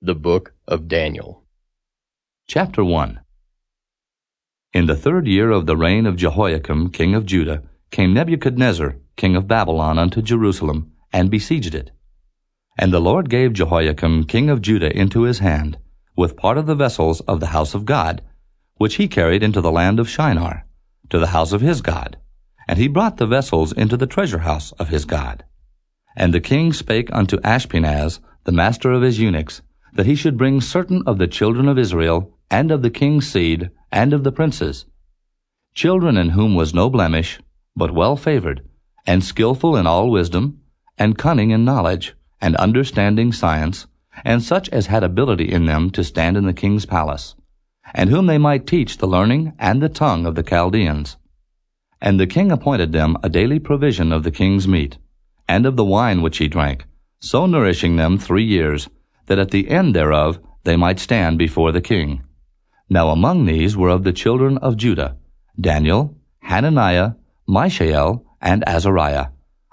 The Book of Daniel. Chapter 1. In the 3rd year of the reign of Jehoiakim king of Judah came Nebuchadnezzar king of Babylon unto Jerusalem, and besieged it. And the Lord gave Jehoiakim king of Judah into his hand, with part of the vessels of the house of God, which he carried into the land of Shinar, to the house of his God. And he brought the vessels into the treasure house of his God. And the king spake unto Ashpenaz, the master of his eunuchs, that he should bring certain of the children of Israel, and of the king's seed, and of the princes, children in whom was no blemish, but well favored, and skillful in all wisdom, and cunning in knowledge, and understanding science, and such as had ability in them to stand in the king's palace, and whom they might teach the learning and the tongue of the Chaldeans. And the king appointed them a daily provision of the king's meat, and of the wine which he drank, so nourishing them 3 years, that at the end thereof they might stand before the king. Now among these were of the children of Judah Daniel, Hananiah, Mishael, and Azariah,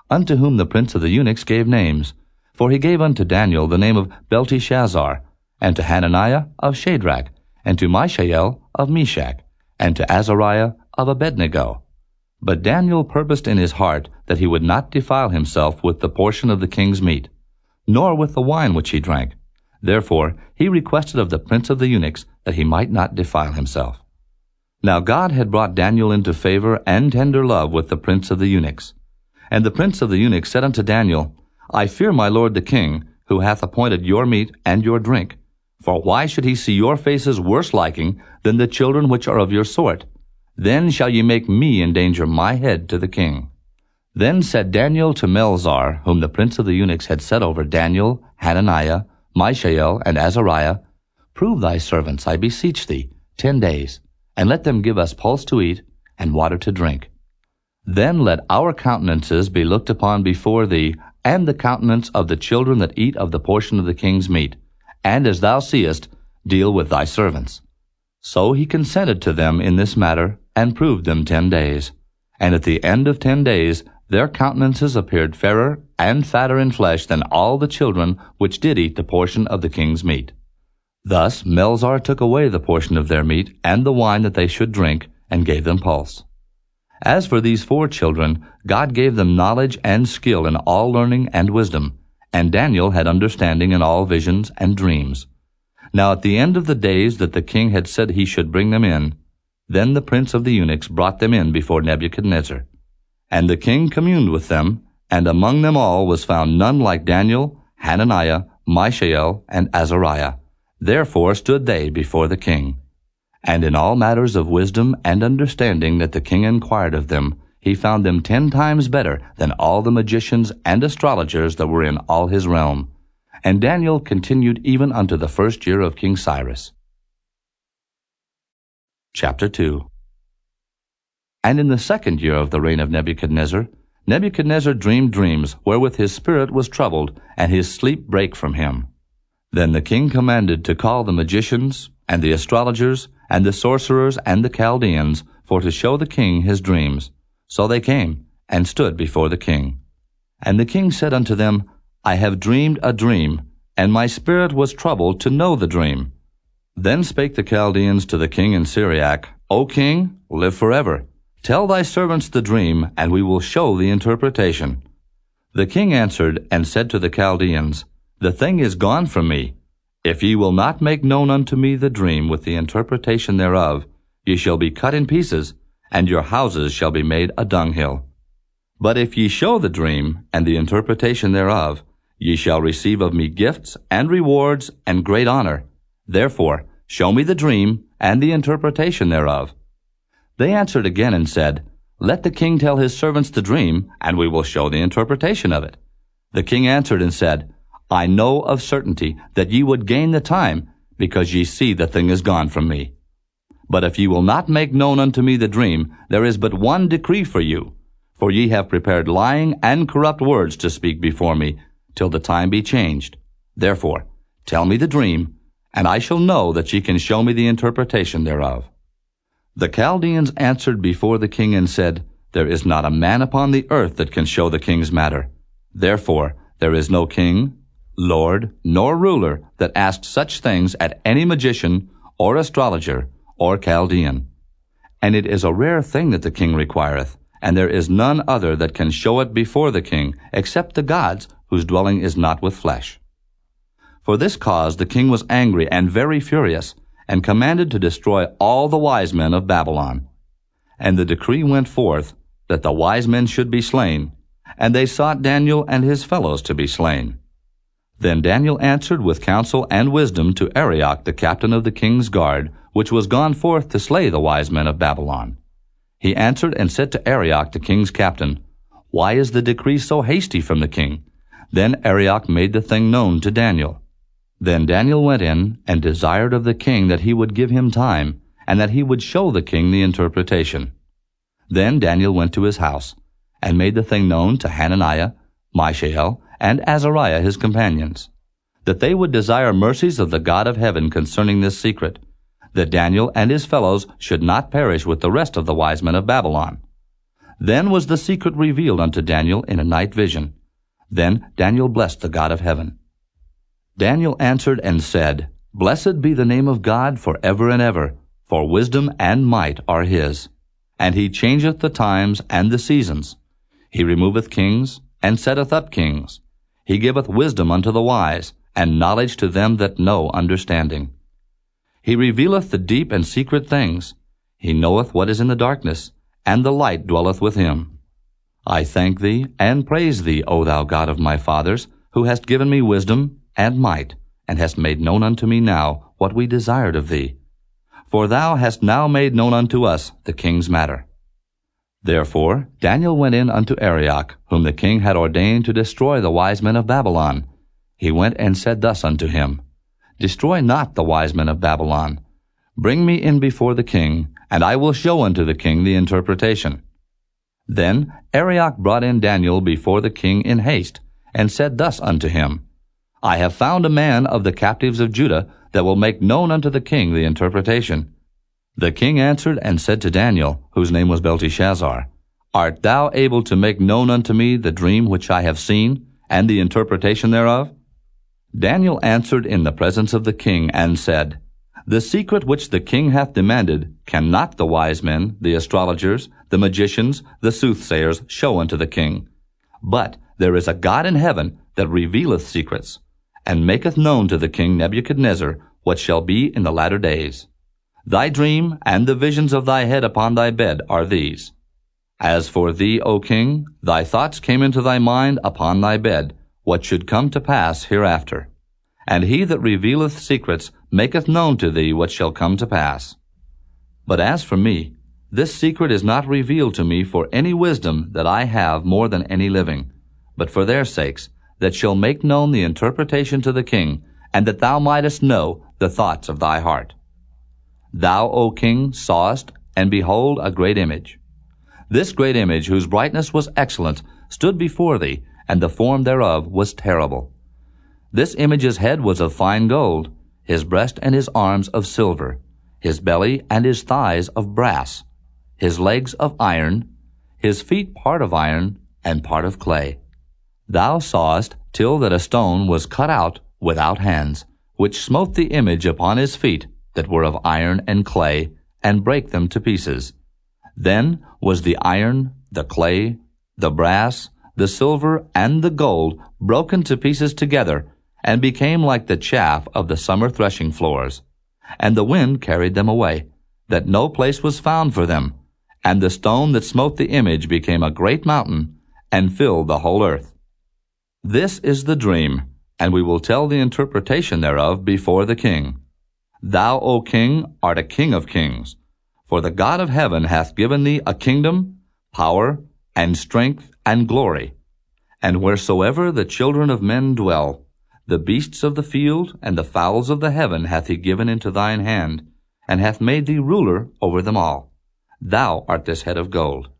unto whom the prince of the eunuchs gave names. For he gave unto Daniel the name of Belteshazzar, and to Hananiah of Shadrach, and to Mishael of Meshach, and to Azariah of Abednego. But Daniel purposed in his heart that he would not defile himself with the portion of the king's meat, nor with the wine which he drank. Therefore he requested of the prince of the eunuchs that he might not defile himself. Now God had brought Daniel into favor and tender love with the prince of the eunuchs. And the prince of the eunuchs said unto Daniel, I fear my lord the king, who hath appointed your meat and your drink. For why should he see your faces worse liking than the children which are of your sort? Then shall ye make me endanger my head to the king. Then said Daniel to Melzar, whom the prince of the eunuchs had set over Daniel, Hananiah, Mishael, and Azariah, Prove thy servants, I beseech thee, 10 days, and let them give us pulse to eat, and water to drink. Then let our countenances be looked upon before thee, and the countenance of the children that eat of the portion of the king's meat, and as thou seest, deal with thy servants. So he consented to them in this matter, and proved them 10 days. And at the end of 10 days their countenances appeared fairer and fatter in flesh than all the children which did eat the portion of the king's meat. Thus Melzar took away the portion of their meat and the wine that they should drink, and gave them pulse. As for these 4 children, God gave them knowledge and skill in all learning and wisdom, and Daniel had understanding in all visions and dreams. Now at the end of the days that the king had said he should bring them in, then the prince of the eunuchs brought them in before Nebuchadnezzar. And the king communed with them, and among them all was found none like Daniel, Hananiah, Mishael, and Azariah. Therefore stood they before the king. And in all matters of wisdom and understanding that the king inquired of them, he found them 10 times better than all the magicians and astrologers that were in all his realm. And Daniel continued even unto the 1st year of King Cyrus. Chapter 2. And in the 2nd year of the reign of Nebuchadnezzar, Nebuchadnezzar dreamed dreams, wherewith his spirit was troubled, and his sleep brake from him. Then the king commanded to call the magicians, and the astrologers, and the sorcerers, and the Chaldeans, for to show the king his dreams. So they came, and stood before the king. And the king said unto them, I have dreamed a dream, and my spirit was troubled to know the dream. Then spake the Chaldeans to the king in Syriac, O king, live forever. Tell thy servants the dream, and we will show the interpretation. The king answered and said to the Chaldeans, The thing is gone from me. If ye will not make known unto me the dream with the interpretation thereof, ye shall be cut in pieces, and your houses shall be made a dunghill. But if ye show the dream and the interpretation thereof, ye shall receive of me gifts and rewards and great honor. Therefore show me the dream and the interpretation thereof. They answered again and said, Let the king tell his servants the dream, and we will show the interpretation of it. The king answered and said, I know of certainty that ye would gain the time, because ye see the thing is gone from me. But if ye will not make known unto me the dream, there is but one decree for you. For ye have prepared lying and corrupt words to speak before me, till the time be changed. Therefore tell me the dream, and I shall know that ye can show me the interpretation thereof. The Chaldeans answered before the king and said, There is not a man upon the earth that can show the king's matter. Therefore there is no king, lord, nor ruler that asked such things at any magician, or astrologer, or Chaldean. And it is a rare thing that the king requireth, and there is none other that can show it before the king, except the gods, whose dwelling is not with flesh. For this cause the king was angry and very furious, and commanded to destroy all the wise men of Babylon. And the decree went forth that the wise men should be slain, and they sought Daniel and his fellows to be slain. Then Daniel answered with counsel and wisdom to Arioch the captain of the king's guard, which was gone forth to slay the wise men of Babylon. He answered and said to Arioch the king's captain, Why is the decree so hasty from the king? Then Arioch made the thing known to Daniel. Then Daniel went in and desired of the king that he would give him time, and that he would show the king the interpretation. Then Daniel went to his house, and made the thing known to Hananiah, Mishael, and Azariah his companions, that they would desire mercies of the God of heaven concerning this secret, that Daniel and his fellows should not perish with the rest of the wise men of Babylon. Then was the secret revealed unto Daniel in a night vision. Then Daniel blessed the God of heaven. Daniel answered and said, Blessed be the name of God for ever and ever, for wisdom and might are his. And he changeth the times and the seasons. He removeth kings, and setteth up kings. He giveth wisdom unto the wise, and knowledge to them that know understanding. He revealeth the deep and secret things. He knoweth what is in the darkness, and the light dwelleth with him. I thank thee, and praise thee, O thou God of my fathers, who hast given me wisdom and might, and hast made known unto me now what we desired of thee. For thou hast now made known unto us the king's matter. Therefore Daniel went in unto Arioch, whom the king had ordained to destroy the wise men of Babylon. He went and said thus unto him, Destroy not the wise men of Babylon. Bring me in before the king, and I will show unto the king the interpretation. Then Arioch brought in Daniel before the king in haste, and said thus unto him, I have found a man of the captives of Judah that will make known unto the king the interpretation. The king answered and said to Daniel, whose name was Belteshazzar, Art thou able to make known unto me the dream which I have seen, and the interpretation thereof? Daniel answered in the presence of the king, and said, The secret which the king hath demanded cannot the wise men, the astrologers, the magicians, the soothsayers show unto the king. But there is a God in heaven that revealeth secrets, and maketh known to the king Nebuchadnezzar what shall be in the latter days. Thy dream and the visions of thy head upon thy bed are these. As for thee, O king, thy thoughts came into thy mind upon thy bed, what should come to pass hereafter. And he that revealeth secrets maketh known to thee what shall come to pass. But as for me, this secret is not revealed to me for any wisdom that I have more than any living, but for their sakes, that shall make known the interpretation to the king, and that thou mightest know the thoughts of thy heart. Thou, O king, sawest, and behold, a great image. This great image, whose brightness was excellent, stood before thee, and the form thereof was terrible. This image's head was of fine gold, his breast and his arms of silver, his belly and his thighs of brass, his legs of iron, his feet part of iron, and part of clay. Thou sawest till that a stone was cut out without hands, which smote the image upon his feet that were of iron and clay, and brake them to pieces. Then was the iron, the clay, the brass, the silver, and the gold broken to pieces together, and became like the chaff of the summer threshing floors. And the wind carried them away, that no place was found for them. And the stone that smote the image became a great mountain, and filled the whole earth. This is the dream, and we will tell the interpretation thereof before the king. Thou, O king, art a king of kings, for the God of heaven hath given thee a kingdom, power, and strength, and glory. And wheresoever the children of men dwell, the beasts of the field and the fowls of the heaven hath he given into thine hand, and hath made thee ruler over them all. Thou art this head of gold.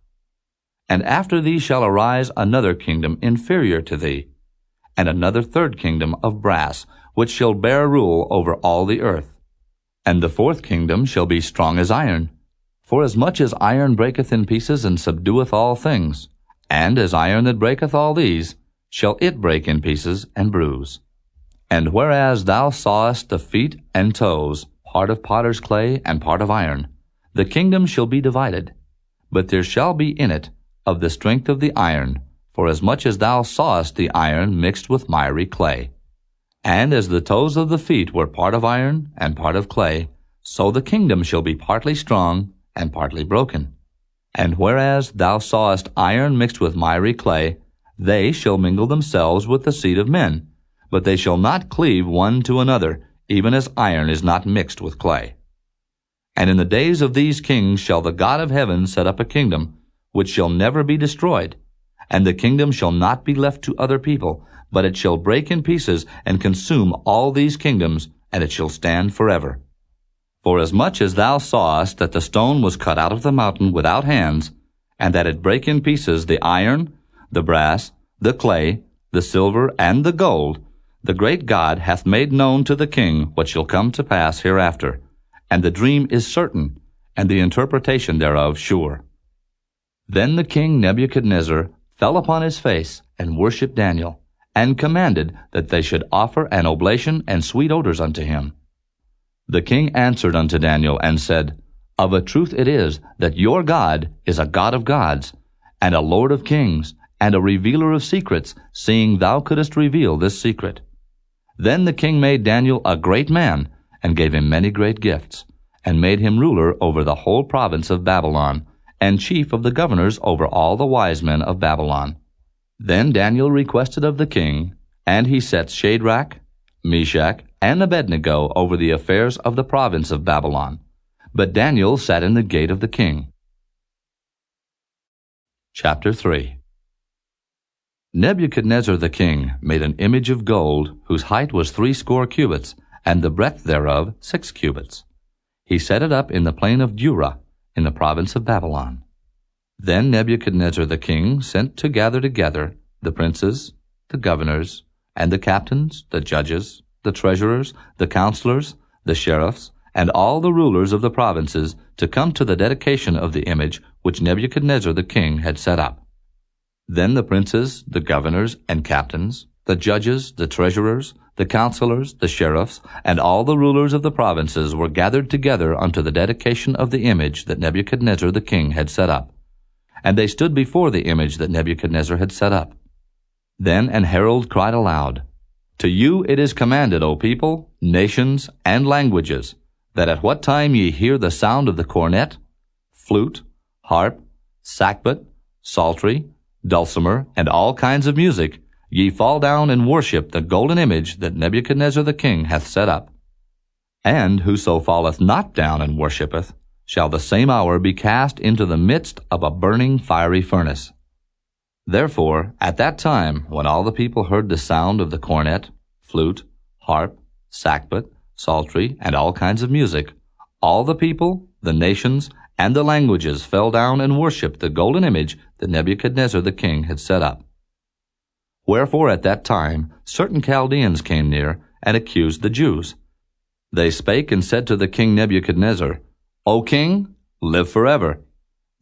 And after thee shall arise another kingdom inferior to thee, and another third kingdom of brass, which shall bear rule over all the earth. And the fourth kingdom shall be strong as iron. For as much as iron breaketh in pieces and subdueth all things, and as iron that breaketh all these, shall it break in pieces and bruise. And whereas thou sawest the feet and toes, part of potter's clay and part of iron, the kingdom shall be divided. But there shall be in it of the strength of the iron, forasmuch as thou sawest the iron mixed with miry clay. And as the toes of the feet were part of iron and part of clay, so the kingdom shall be partly strong and partly broken. And whereas thou sawest iron mixed with miry clay, they shall mingle themselves with the seed of men, but they shall not cleave one to another, even as iron is not mixed with clay. And in the days of these kings shall the God of heaven set up a kingdom, which shall never be destroyed, and the kingdom shall not be left to other people, but it shall break in pieces and consume all these kingdoms, and it shall stand forever. Forasmuch as thou sawest that the stone was cut out of the mountain without hands, and that it brake in pieces the iron, the brass, the clay, the silver, and the gold, the great God hath made known to the king what shall come to pass hereafter, and the dream is certain, and the interpretation thereof sure. Then the king Nebuchadnezzar fell upon his face, and worshipped Daniel, and commanded that they should offer an oblation and sweet odors unto him. The king answered unto Daniel, and said, Of a truth it is, that your God is a God of gods, and a Lord of kings, and a revealer of secrets, seeing thou couldest reveal this secret. Then the king made Daniel a great man, and gave him many great gifts, and made him ruler over the whole province of Babylon, and chief of the governors over all the wise men of Babylon. Then Daniel requested of the king, and he set Shadrach, Meshach, and Abednego over the affairs of the province of Babylon. But Daniel sat in the gate of the king. Chapter 3. Nebuchadnezzar the king made an image of gold, whose height was 60 cubits, and the breadth thereof 6 cubits. He set it up in the plain of Dura, in the province of Babylon. Then Nebuchadnezzar the king sent to gather together the princes, the governors, and the captains, the judges, the treasurers, the counselors, the sheriffs, and all the rulers of the provinces to come to the dedication of the image which Nebuchadnezzar the king had set up. Then the princes, the governors, and captains, the judges, the treasurers, the counselors, the sheriffs, and all the rulers of the provinces were gathered together unto the dedication of the image that Nebuchadnezzar the king had set up. And they stood before the image that Nebuchadnezzar had set up. Then an herald cried aloud, To you it is commanded, O people, nations, and languages, that at what time ye hear the sound of the cornet, flute, harp, sackbut, psaltery, dulcimer, and all kinds of music, ye fall down and worship the golden image that Nebuchadnezzar the king hath set up. And whoso falleth not down and worshippeth, shall the same hour be cast into the midst of a burning fiery furnace. Therefore, at that time, when all the people heard the sound of the cornet, flute, harp, sackbut, psaltery, and all kinds of music, all the people, the nations, and the languages fell down and worshipped the golden image that Nebuchadnezzar the king had set up. Wherefore at that time certain Chaldeans came near, and accused the Jews. They spake and said to the king Nebuchadnezzar, O king, live forever.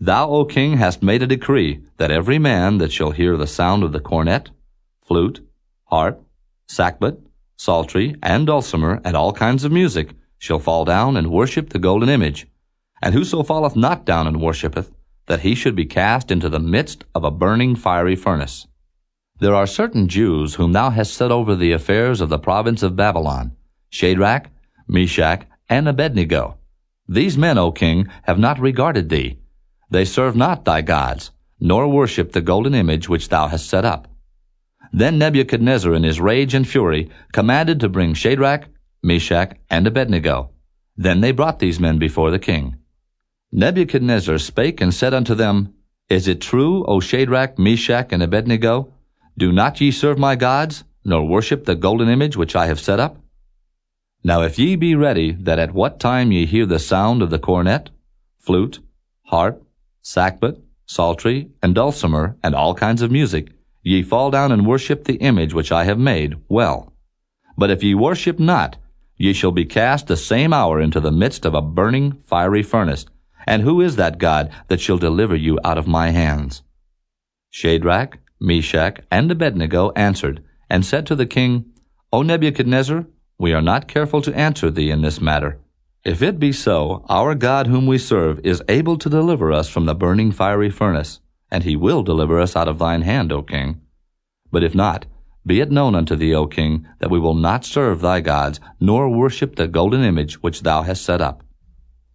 Thou, O king, hast made a decree that every man that shall hear the sound of the cornet, flute, harp, sackbut, psaltery, and dulcimer, and all kinds of music, shall fall down and worship the golden image. And whoso falleth not down and worshippeth, that he should be cast into the midst of a burning fiery furnace. There are certain Jews whom thou hast set over the affairs of the province of Babylon, Shadrach, Meshach, and Abednego. These men, O king, have not regarded thee. They serve not thy gods, nor worship the golden image which thou hast set up. Then Nebuchadnezzar in his rage and fury commanded to bring Shadrach, Meshach, and Abednego. Then they brought these men before the king. Nebuchadnezzar spake and said unto them, Is it true, O Shadrach, Meshach, and Abednego? Do not ye serve my gods, nor worship the golden image which I have set up? Now if ye be ready that at what time ye hear the sound of the cornet, flute, harp, sackbut, psaltery, and dulcimer, and all kinds of music, ye fall down and worship the image which I have made, well. But if ye worship not, ye shall be cast the same hour into the midst of a burning fiery furnace. And who is that God that shall deliver you out of my hands? Shadrach, Meshach, and Abednego answered, and said to the king, O Nebuchadnezzar, we are not careful to answer thee in this matter. If it be so, our God whom we serve is able to deliver us from the burning fiery furnace, and he will deliver us out of thine hand, O king. But if not, be it known unto thee, O king, that we will not serve thy gods, nor worship the golden image which thou hast set up.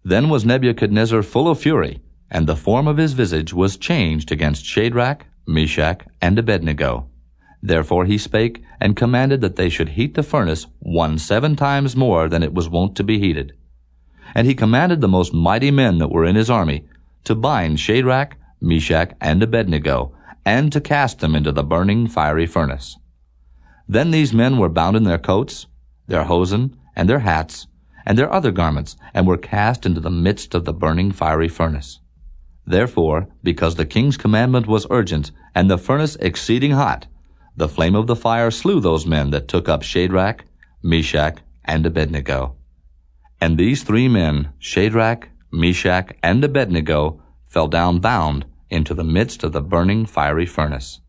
Then was Nebuchadnezzar full of fury, and the form of his visage was changed against Shadrach, Meshach, and Abednego. Therefore he spake, and commanded that they should heat the furnace 7 times more than it was wont to be heated. And he commanded the most mighty men that were in his army to bind Shadrach, Meshach, and Abednego, and to cast them into the burning fiery furnace. Then these men were bound in their coats, their hosen, and their hats, and their other garments, and were cast into the midst of the burning fiery furnace. Therefore, because the king's commandment was urgent, and the furnace exceeding hot, the flame of the fire slew those men that took up Shadrach, Meshach, and Abednego. And these 3 men, Shadrach, Meshach, and Abednego, fell down bound into the midst of the burning fiery furnace.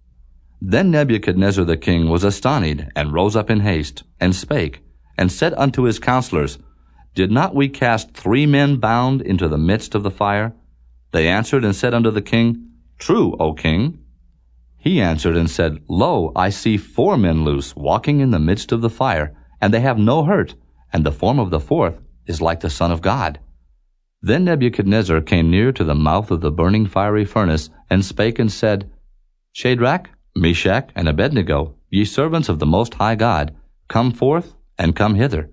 Then Nebuchadnezzar the king was astonied, and rose up in haste, and spake, and said unto his counselors, Did not we cast 3 men bound into the midst of the fire? They answered and said unto the king, True, O king. He answered and said, Lo, I see 4 men loose, walking in the midst of the fire, and they have no hurt, and the form of the 4th is like the Son of God. Then Nebuchadnezzar came near to the mouth of the burning fiery furnace, and spake and said, Shadrach, Meshach, and Abednego, ye servants of the Most High God, come forth, and come hither.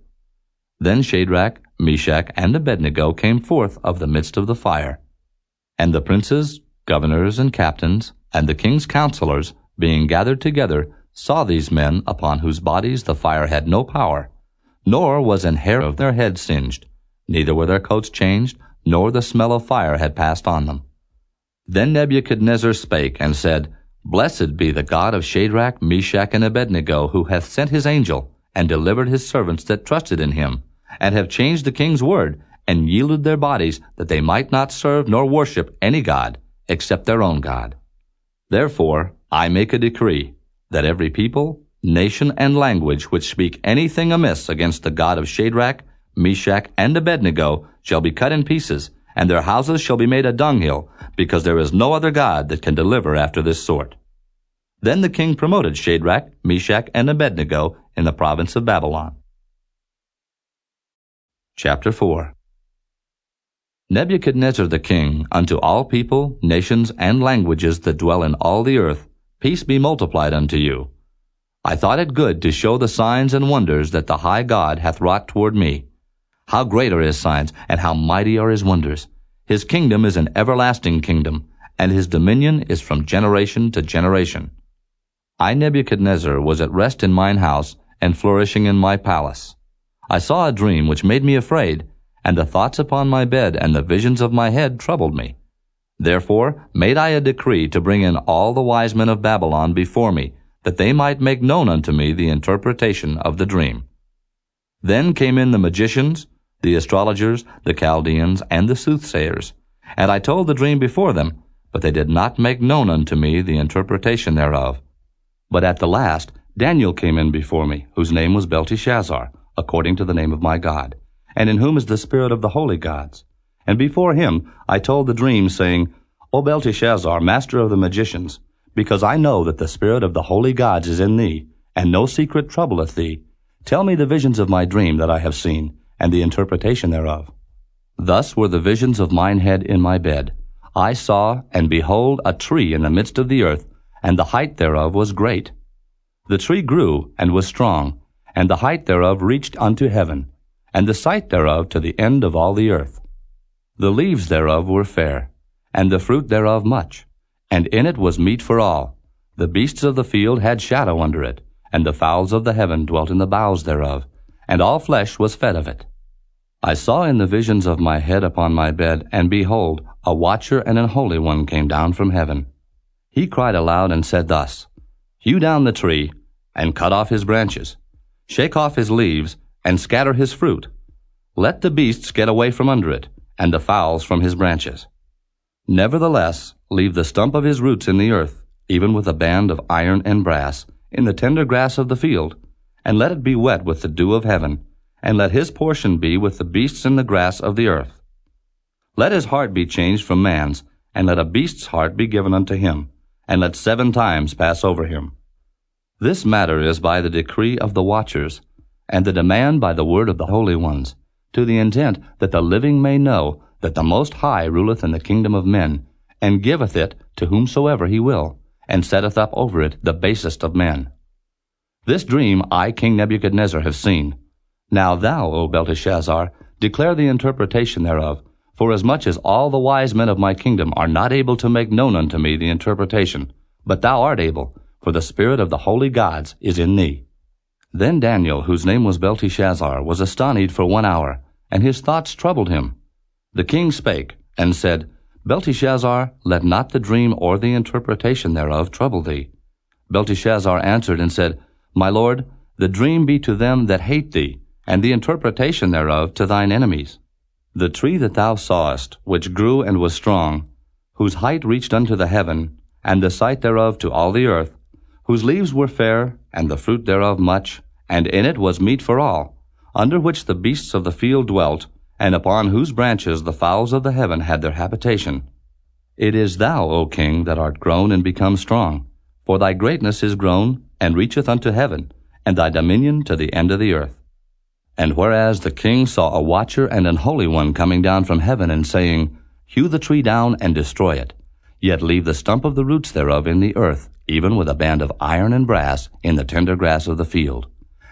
Then Shadrach, Meshach, and Abednego came forth of the midst of the fire. And the princes, governors, and captains, and the king's counselors, being gathered together, saw these men upon whose bodies the fire had no power, nor was an hair of their head singed, neither were their coats changed, nor the smell of fire had passed on them. Then Nebuchadnezzar spake and said, Blessed be the God of Shadrach, Meshach, and Abednego, who hath sent his angel, and delivered his servants that trusted in him, and have changed the king's word, and yielded their bodies, that they might not serve nor worship any god, except their own God. Therefore I make a decree, that every people, nation, and language which speak anything amiss against the God of Shadrach, Meshach, and Abednego shall be cut in pieces, and their houses shall be made a dunghill, because there is no other God that can deliver after this sort. Then the king promoted Shadrach, Meshach, and Abednego in the province of Babylon. Chapter 4. Nebuchadnezzar the king, unto all people, nations, and languages that dwell in all the earth, peace be multiplied unto you. I thought it good to show the signs and wonders that the high God hath wrought toward me. How great are his signs, and how mighty are his wonders! His kingdom is an everlasting kingdom, and his dominion is from generation to generation. I, Nebuchadnezzar, was at rest in mine house, and flourishing in my palace. I saw a dream which made me afraid, and the thoughts upon my bed and the visions of my head troubled me. Therefore made I a decree to bring in all the wise men of Babylon before me, that they might make known unto me the interpretation of the dream. Then came in the magicians, the astrologers, the Chaldeans, and the soothsayers, and I told the dream before them, but they did not make known unto me the interpretation thereof. But at the last Daniel came in before me, whose name was Belteshazzar, according to the name of my God, and in whom is the spirit of the holy gods. And before him I told the dream, saying, O Belteshazzar, master of the magicians, because I know that the spirit of the holy gods is in thee, and no secret troubleth thee, tell me the visions of my dream that I have seen, and the interpretation thereof. Thus were the visions of mine head in my bed. I saw, and behold, a tree in the midst of the earth, and the height thereof was great. The tree grew, and was strong, and the height thereof reached unto heaven, and the sight thereof to the end of all the earth. The leaves thereof were fair, and the fruit thereof much, and in it was meat for all. The beasts of the field had shadow under it, and the fowls of the heaven dwelt in the boughs thereof, and all flesh was fed of it. I saw in the visions of my head upon my bed, and behold, a watcher and an holy one came down from heaven. He cried aloud and said thus, Hew down the tree, and cut off his branches, shake off his leaves, and scatter his fruit. Let the beasts get away from under it, and the fowls from his branches. Nevertheless, leave the stump of his roots in the earth, even with a band of iron and brass, in the tender grass of the field, and let it be wet with the dew of heaven, and let his portion be with the beasts in the grass of the earth. Let his heart be changed from man's, and let a beast's heart be given unto him, and let 7 times pass over him. This matter is by the decree of the watchers, and the demand by the word of the holy ones, to the intent that the living may know that the Most High ruleth in the kingdom of men, and giveth it to whomsoever he will, and setteth up over it the basest of men. This dream I, King Nebuchadnezzar, have seen. Now thou, O Belteshazzar, declare the interpretation thereof, forasmuch as all the wise men of my kingdom are not able to make known unto me the interpretation, but thou art able, for the spirit of the holy gods is in thee. Then Daniel, whose name was Belteshazzar, was astonied for 1 hour, and his thoughts troubled him. The king spake, and said, Belteshazzar, let not the dream or the interpretation thereof trouble thee. Belteshazzar answered and said, My lord, the dream be to them that hate thee, and the interpretation thereof to thine enemies. The tree that thou sawest, which grew and was strong, whose height reached unto the heaven, and the sight thereof to all the earth, whose leaves were fair, and the fruit thereof much, and in it was meat for all, under which the beasts of the field dwelt, and upon whose branches the fowls of the heaven had their habitation. It is thou, O king, that art grown and become strong, for thy greatness is grown, and reacheth unto heaven, and thy dominion to the end of the earth. And whereas the king saw a watcher and an holy one coming down from heaven, and saying, Hew the tree down and destroy it, yet leave the stump of the roots thereof in the earth, even with a band of iron and brass in the tender grass of the field.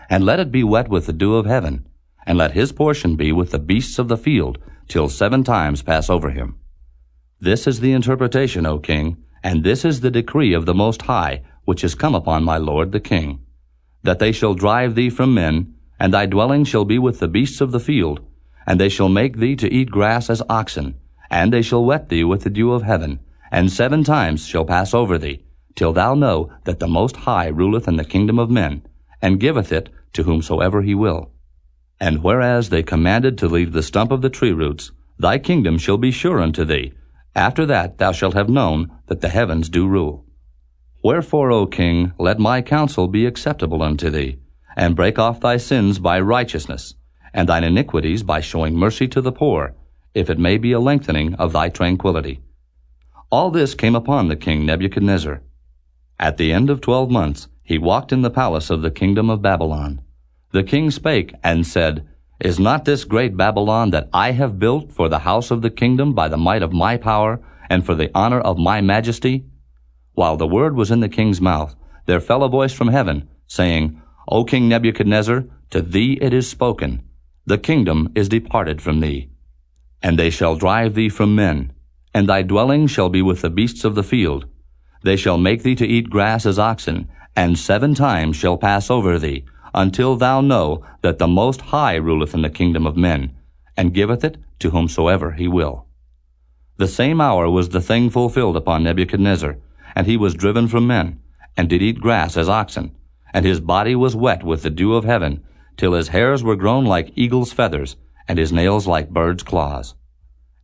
And let it be wet with the dew of heaven, and let his portion be with the beasts of the field, till 7 times pass over him. This is the interpretation, O king, and this is the decree of the Most High, which is come upon my lord the king, that they shall drive thee from men, and thy dwelling shall be with the beasts of the field, and they shall make thee to eat grass as oxen, and they shall wet thee with the dew of heaven, and 7 times shall pass over thee, till thou know that the Most High ruleth in the kingdom of men, and giveth it to whomsoever he will. And whereas they commanded to leave the stump of the tree roots, thy kingdom shall be sure unto thee. After that thou shalt have known that the heavens do rule. Wherefore, O king, let my counsel be acceptable unto thee, and break off thy sins by righteousness, and thine iniquities by showing mercy to the poor, if it may be a lengthening of thy tranquility. All this came upon the king Nebuchadnezzar. At the end of 12 months he walked in the palace of the kingdom of Babylon. The king spake and said, Is not this great Babylon that I have built for the house of the kingdom by the might of my power, and for the honor of my majesty? While the word was in the king's mouth, there fell a voice from heaven, saying, O King Nebuchadnezzar, to thee it is spoken, the kingdom is departed from thee. And they shall drive thee from men, and thy dwelling shall be with the beasts of the field. They shall make thee to eat grass as oxen, and 7 times shall pass over thee, until thou know that the Most High ruleth in the kingdom of men, and giveth it to whomsoever he will. The same hour was the thing fulfilled upon Nebuchadnezzar, and he was driven from men, and did eat grass as oxen, and his body was wet with the dew of heaven, till his hairs were grown like eagle's feathers, and his nails like birds' claws.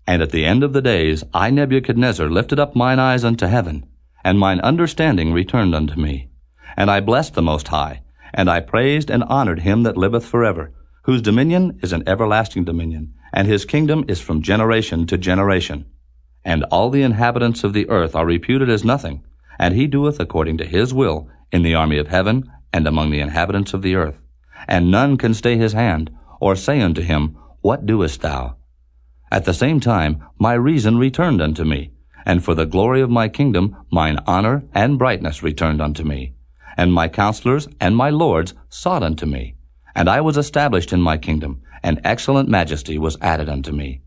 And at the end of the days I, Nebuchadnezzar, lifted up mine eyes unto heaven, and mine understanding returned unto me. And I blessed the Most High, and I praised and honored him that liveth forever, whose dominion is an everlasting dominion, and his kingdom is from generation to generation. And all the inhabitants of the earth are reputed as nothing, and he doeth according to his will in the army of heaven and among the inhabitants of the earth. And none can stay his hand, or say unto him, What doest thou? At the same time my reason returned unto me, and for the glory of my kingdom mine honor and brightness returned unto me. And my counselors and my lords sought unto me, and I was established in my kingdom, and excellent majesty was added unto me.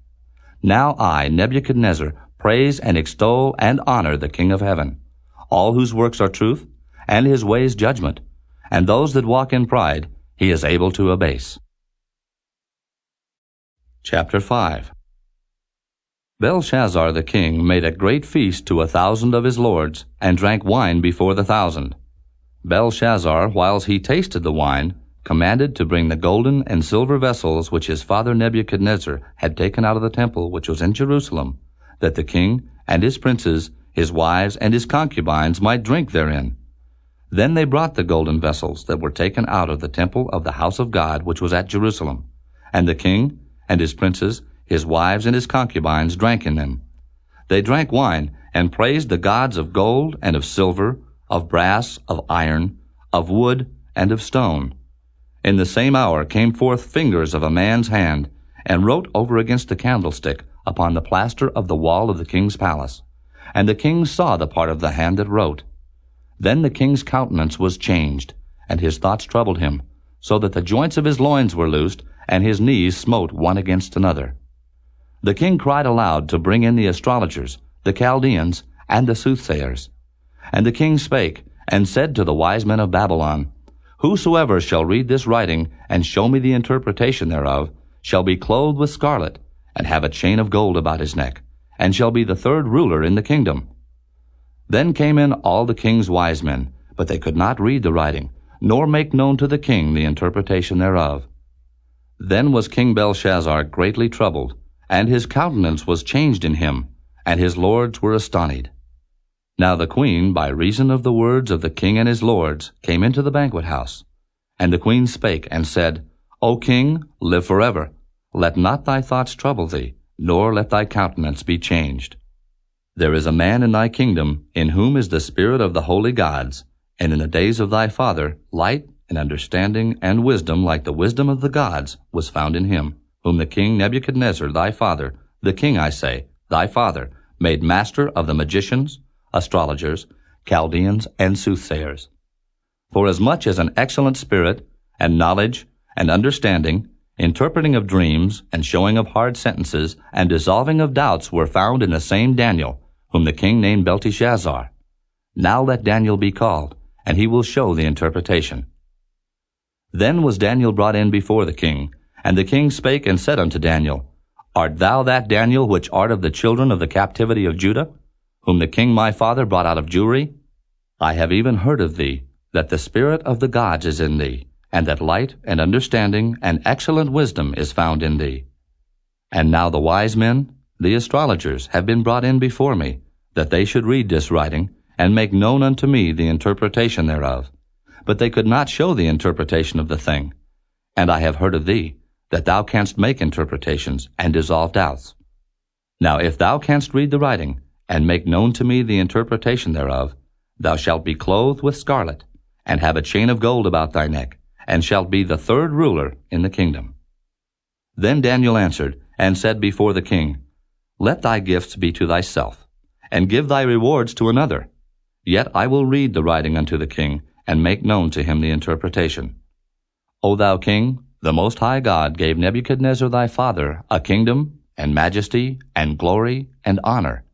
Now I, Nebuchadnezzar, praise and extol and honor the King of heaven, all whose works are truth, and his ways judgment, and those that walk in pride he is able to abase. Chapter 5. Belshazzar the king made a great feast to 1,000 of his lords, and drank wine before the 1,000. Belshazzar, whiles he tasted the wine, commanded to bring the golden and silver vessels which his father Nebuchadnezzar had taken out of the temple which was in Jerusalem, that the king and his princes, his wives, and his concubines might drink therein. Then they brought the golden vessels that were taken out of the temple of the house of God which was at Jerusalem. And the king and his princes, his wives and his concubines drank in them. They drank wine, and praised the gods of gold and of silver, of brass, of iron, of wood, and of stone. In the same hour came forth fingers of a man's hand, and wrote over against the candlestick upon the plaster of the wall of the king's palace. And the king saw the part of the hand that wrote. Then the king's countenance was changed, and his thoughts troubled him, so that the joints of his loins were loosed, and his knees smote one against another. The king cried aloud to bring in the astrologers, the Chaldeans, and the soothsayers. And the king spake, and said to the wise men of Babylon, Whosoever shall read this writing, and show me the interpretation thereof, shall be clothed with scarlet, and have a chain of gold about his neck, and shall be the third ruler in the kingdom. Then came in all the king's wise men, but they could not read the writing, nor make known to the king the interpretation thereof. Then was King Belshazzar greatly troubled, and his countenance was changed in him, and his lords were astonied. Now the queen, by reason of the words of the king and his lords, came into the banquet house. And the queen spake, and said, O king, live forever. Let not thy thoughts trouble thee, nor let thy countenance be changed. There is a man in thy kingdom, in whom is the spirit of the holy gods, and in the days of thy father light and understanding and wisdom like the wisdom of the gods was found in him, whom the king Nebuchadnezzar thy father, the king I say, thy father, made master of the magicians, astrologers, Chaldeans, and soothsayers. For as much as an excellent spirit, and knowledge, and understanding, interpreting of dreams, and showing of hard sentences, and dissolving of doubts were found in the same Daniel, whom the king named Belteshazzar. Now let Daniel be called, and he will show the interpretation. Then was Daniel brought in before the king, and the king spake and said unto Daniel, Art thou that Daniel which art of the children of the captivity of Judah, whom the king my father brought out of Jewry? I have even heard of thee, that the spirit of the gods is in thee, and that light and understanding and excellent wisdom is found in thee. And now the wise men, the astrologers, have been brought in before me, that they should read this writing, and make known unto me the interpretation thereof. But they could not show the interpretation of the thing. And I have heard of thee, that thou canst make interpretations, and dissolve doubts. Now if thou canst read the writing, and make known to me the interpretation thereof, thou shalt be clothed with scarlet, and have a chain of gold about thy neck, and shalt be the third ruler in the kingdom. Then Daniel answered, and said before the king, Let thy gifts be to thyself, and give thy rewards to another. Yet I will read the writing unto the king, and make known to him the interpretation. O thou king, the Most High God gave Nebuchadnezzar thy father a kingdom, and majesty, and glory, and honor.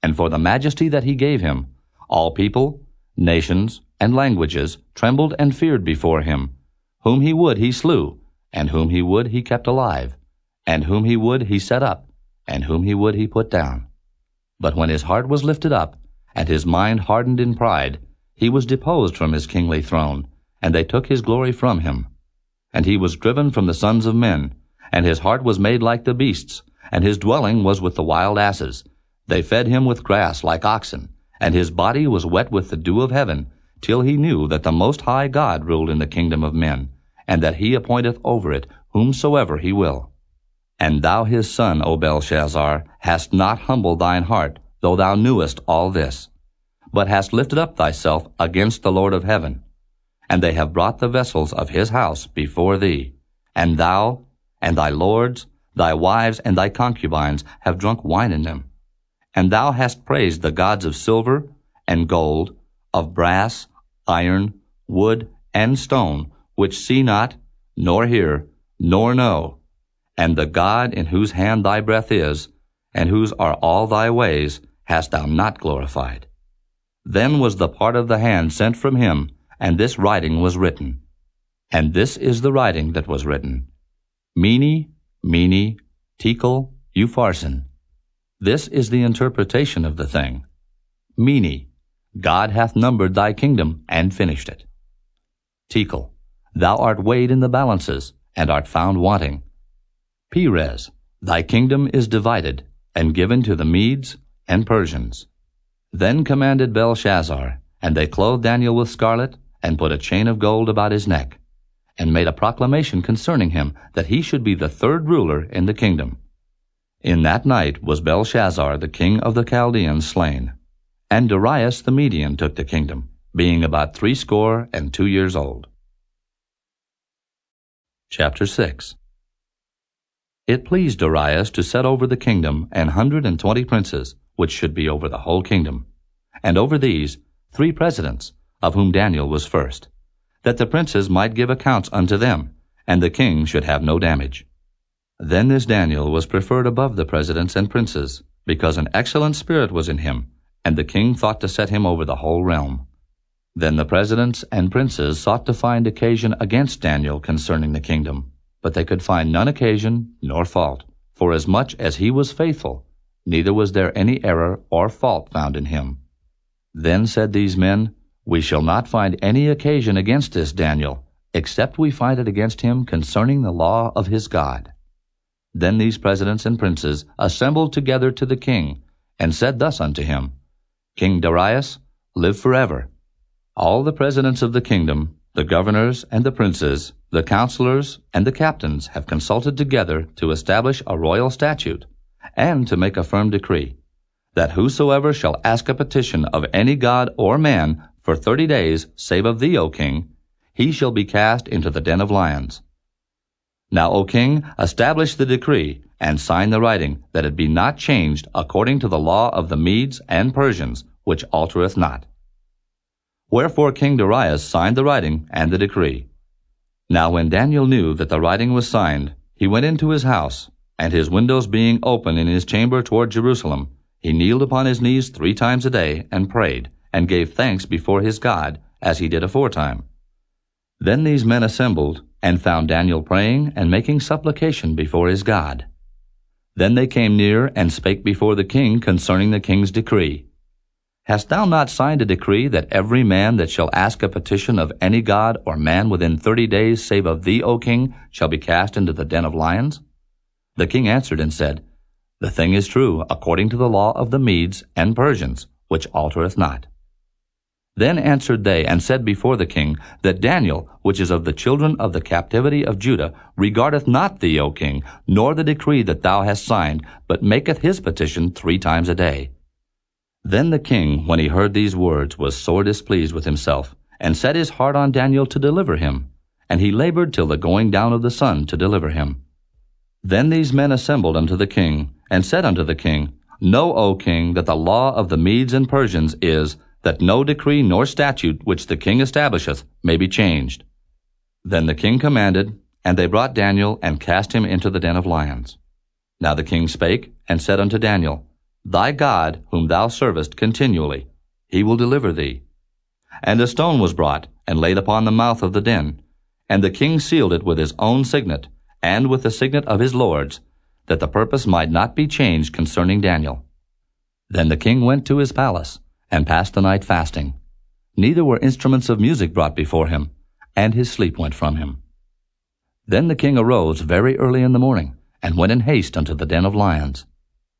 And for the majesty that he gave him, all people, nations, and languages trembled and feared before him. Whom he would he slew, and whom he would he kept alive, and whom he would he set up, and whom he would he put down. But when his heart was lifted up, and his mind hardened in pride, he was deposed from his kingly throne, and they took his glory from him. And he was driven from the sons of men, and his heart was made like the beasts, and his dwelling was with the wild asses. They fed him with grass like oxen, and his body was wet with the dew of heaven, till he knew that the Most High God ruled in the kingdom of men, and that he appointeth over it whomsoever he will. And thou his son, O Belshazzar, hast not humbled thine heart, though thou knewest all this, but hast lifted up thyself against the Lord of heaven. And they have brought the vessels of his house before thee, and thou, and thy lords, thy wives, and thy concubines have drunk wine in them. And thou hast praised the gods of silver and gold, of brass, iron, wood, and stone, which see not, nor hear, nor know. And the God in whose hand thy breath is, and whose are all thy ways, hast thou not glorified. Then was the part of the hand sent from him, and this writing was written. And this is the writing that was written. Mene, Mene, Tekel, Upharsin. This is the interpretation of the thing. Mene, God hath numbered thy kingdom, and finished it. Tekel, thou art weighed in the balances, and art found wanting. Perez, thy kingdom is divided, and given to the Medes and Persians. Then commanded Belshazzar, and they clothed Daniel with scarlet, and put a chain of gold about his neck, and made a proclamation concerning him, that he should be the third ruler in the kingdom. In that night was Belshazzar the king of the Chaldeans slain, and Darius the Median took the kingdom, being about 62 years old. Chapter 6. It pleased Darius to set over the kingdom 120 princes, which should be over the whole kingdom, and over these 3 presidents, of whom Daniel was first, that the princes might give accounts unto them, and the king should have no damage. Then this Daniel was preferred above the presidents and princes, because an excellent spirit was in him, and the king thought to set him over the whole realm. Then the presidents and princes sought to find occasion against Daniel concerning the kingdom, but they could find none occasion nor fault, forasmuch as he was faithful, neither was there any error or fault found in him. Then said these men, We shall not find any occasion against this Daniel, except we find it against him concerning the law of his God. Then these presidents and princes assembled together to the king, and said thus unto him, King Darius, live forever. All the presidents of the kingdom, the governors and the princes, the counselors and the captains have consulted together to establish a royal statute, and to make a firm decree, that whosoever shall ask a petition of any god or man for 30 days, save of thee, O king, he shall be cast into the den of lions. Now, O king, establish the decree, and sign the writing, that it be not changed according to the law of the Medes and Persians, which altereth not. Wherefore King Darius signed the writing and the decree. Now when Daniel knew that the writing was signed, he went into his house, and his windows being open in his chamber toward Jerusalem, he kneeled upon his knees 3 times a day, and prayed, and gave thanks before his God, as he did aforetime. Then these men assembled, and found Daniel praying and making supplication before his God. Then they came near, and spake before the king concerning the king's decree. Hast thou not signed a decree that every man that shall ask a petition of any god or man within 30 days, save of thee, O king, shall be cast into the den of lions? The king answered and said, The thing is true, according to the law of the Medes and Persians, which altereth not. Then answered they, and said before the king, that Daniel, which is of the children of the captivity of Judah, regardeth not thee, O king, nor the decree that thou hast signed, but maketh his petition 3 times a day. Then the king, when he heard these words, was sore displeased with himself, and set his heart on Daniel to deliver him, and he labored till the going down of the sun to deliver him. Then these men assembled unto the king, and said unto the king, Know, O king, that the law of the Medes and Persians is, that no decree nor statute which the king establisheth may be changed. Then the king commanded, and they brought Daniel, and cast him into the den of lions. Now the king spake, and said unto Daniel, Thy God, whom thou servest continually, he will deliver thee. And a stone was brought, and laid upon the mouth of the den, and the king sealed it with his own signet, and with the signet of his lords, that the purpose might not be changed concerning Daniel. Then the king went to his palace, and passed the night fasting. Neither were instruments of music brought before him, and his sleep went from him. Then the king arose very early in the morning, and went in haste unto the den of lions.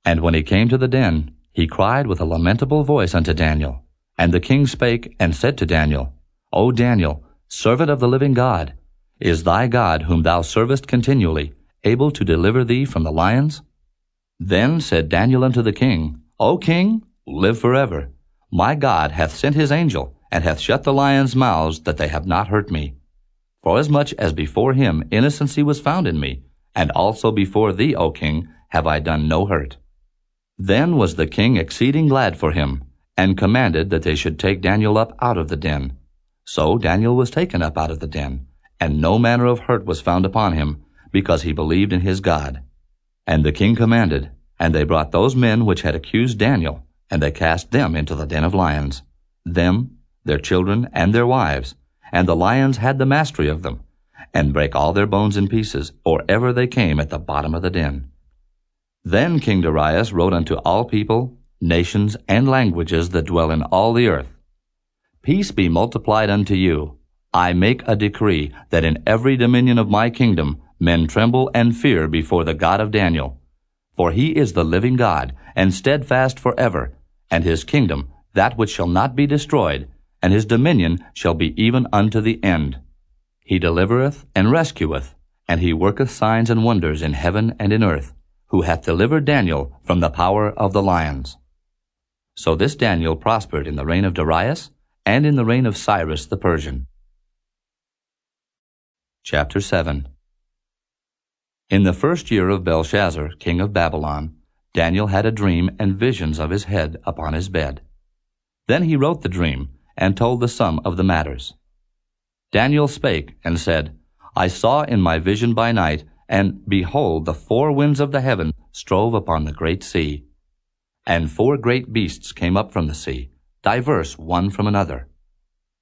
And when he came to the den, he cried with a lamentable voice unto Daniel. And the king spake, and said to Daniel, O Daniel, servant of the living God, is thy God, whom thou servest continually, able to deliver thee from the lions? Then said Daniel unto the king, O king, live forever. My God hath sent his angel, and hath shut the lions' mouths, that they have not hurt me. Forasmuch as before him innocency was found in me, and also before thee, O king, have I done no hurt. Then was the king exceeding glad for him, and commanded that they should take Daniel up out of the den. So Daniel was taken up out of the den, and no manner of hurt was found upon him, because he believed in his God. And the king commanded, and they brought those men which had accused Daniel, and they cast them into the den of lions, them, their children, and their wives, and the lions had the mastery of them, and brake all their bones in pieces, or ever they came at the bottom of the den. Then King Darius wrote unto all people, nations, and languages that dwell in all the earth, Peace be multiplied unto you. I make a decree that in every dominion of my kingdom men tremble and fear before the God of Daniel. For he is the living God, and steadfast forever, and his kingdom that which shall not be destroyed, and his dominion shall be even unto the end. He delivereth and rescueth, and he worketh signs and wonders in heaven and in earth, who hath delivered Daniel from the power of the lions. So this Daniel prospered in the reign of Darius, and in the reign of Cyrus the Persian. Chapter 7. In the first year of Belshazzar, king of Babylon, Daniel had a dream and visions of his head upon his bed. Then he wrote the dream, and told the sum of the matters. Daniel spake, and said, I saw in my vision by night, and behold, the four winds of the heaven strove upon the great sea. And four great beasts came up from the sea, diverse one from another.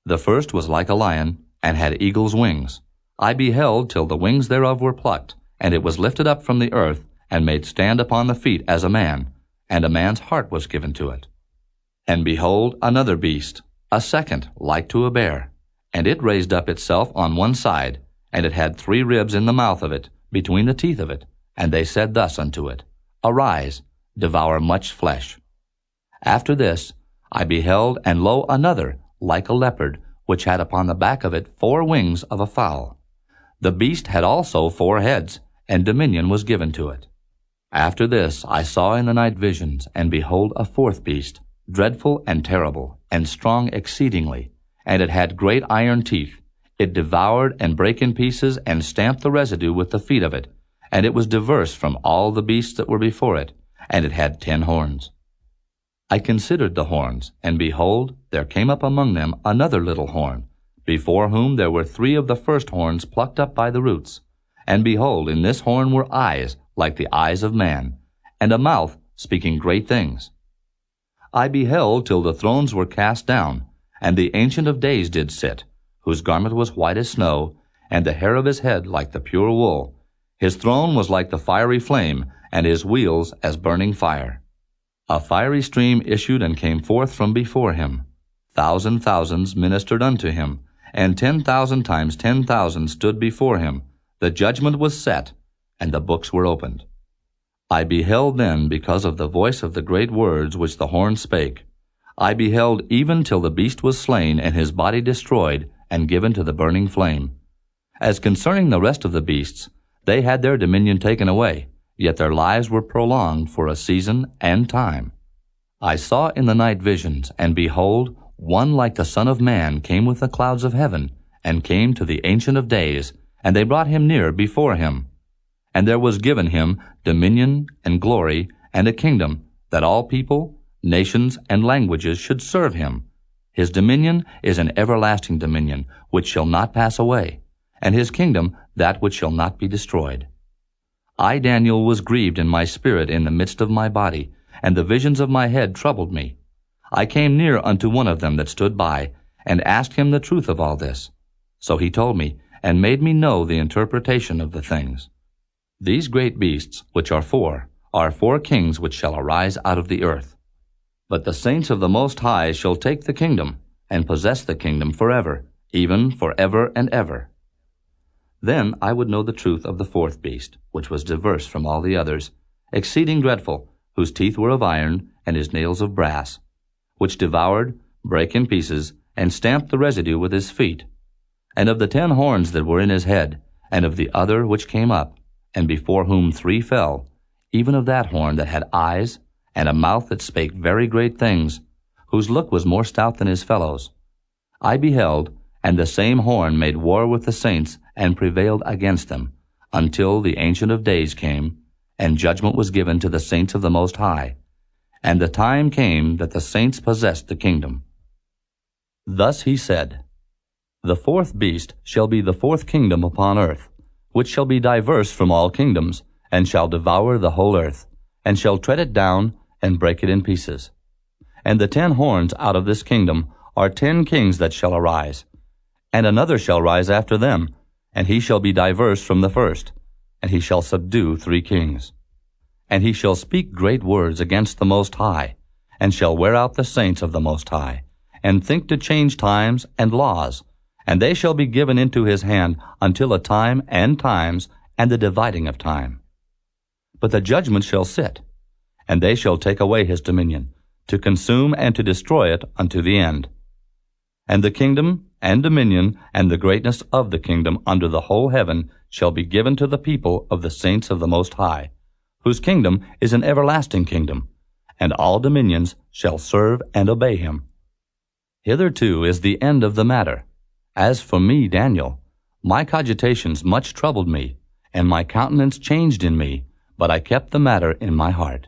The first was like a lion, and had eagle's wings. I beheld till the wings thereof were plucked, and it was lifted up from the earth, and made stand upon the feet as a man, and a man's heart was given to it. And behold, another beast, a second, like to a bear, and it raised up itself on one side, and it had 3 ribs in the mouth of it, between the teeth of it, and they said thus unto it, Arise, devour much flesh. After this I beheld, and lo, another, like a leopard, which had upon the back of it 4 wings of a fowl. The beast had also 4 heads, and dominion was given to it. After this I saw in the night visions, and behold a 4th beast, dreadful and terrible, and strong exceedingly, and it had great iron teeth. It devoured and brake in pieces, and stamped the residue with the feet of it, and it was diverse from all the beasts that were before it, and it had 10 horns. I considered the horns, and behold, there came up among them another little horn, before whom there were 3 of the first horns plucked up by the roots. And behold, in this horn were eyes like the eyes of man, and a mouth speaking great things. I beheld till the thrones were cast down, and the Ancient of Days did sit, whose garment was white as snow, and the hair of his head like the pure wool. His throne was like the fiery flame, and his wheels as burning fire. A fiery stream issued and came forth from before him. 1,000 thousands ministered unto him, and 10,000 times 10,000 stood before him. The judgment was set, and the books were opened. I beheld then, because of the voice of the great words which the horn spake. I beheld even till the beast was slain, and his body destroyed, and given to the burning flame. As concerning the rest of the beasts, they had their dominion taken away, yet their lives were prolonged for a season and time. I saw in the night visions, and behold, one like the Son of Man came with the clouds of heaven, and came to the Ancient of Days, and they brought him near before him. And there was given him dominion and glory and a kingdom, that all people, nations, and languages should serve him. His dominion is an everlasting dominion, which shall not pass away, and his kingdom that which shall not be destroyed. I, Daniel, was grieved in my spirit in the midst of my body, and the visions of my head troubled me. I came near unto one of them that stood by, and asked him the truth of all this. So he told me, and made me know the interpretation of the things. These great beasts, which are 4 kings which shall arise out of the earth. But the saints of the Most High shall take the kingdom, and possess the kingdom forever, even forever and ever. Then I would know the truth of the 4th beast, which was diverse from all the others, exceeding dreadful, whose teeth were of iron, and his nails of brass, which devoured, brake in pieces, and stamped the residue with his feet. And of the 10 horns that were in his head, and of the other which came up, and before whom 3 fell, even of that horn that had eyes, and a mouth that spake very great things, whose look was more stout than his fellows. I beheld, and the same horn made war with the saints, and prevailed against them, until the Ancient of Days came, and judgment was given to the saints of the Most High. And the time came that the saints possessed the kingdom. Thus he said, The 4th beast shall be the 4th kingdom upon earth, which shall be diverse from all kingdoms, and shall devour the whole earth, and shall tread it down, and break it in pieces. And the 10 horns out of this kingdom are 10 kings that shall arise. And another shall rise after them, and he shall be diverse from the first, and he shall subdue 3 kings. And he shall speak great words against the Most High, and shall wear out the saints of the Most High, and think to change times and laws, and they shall be given into his hand until a time and times, and the dividing of time. But the judgment shall sit, and they shall take away his dominion, to consume and to destroy it unto the end. And the kingdom, and dominion, and the greatness of the kingdom under the whole heaven shall be given to the people of the saints of the Most High, whose kingdom is an everlasting kingdom, and all dominions shall serve and obey him. Hitherto is the end of the matter. As for me, Daniel, my cogitations much troubled me, and my countenance changed in me, but I kept the matter in my heart.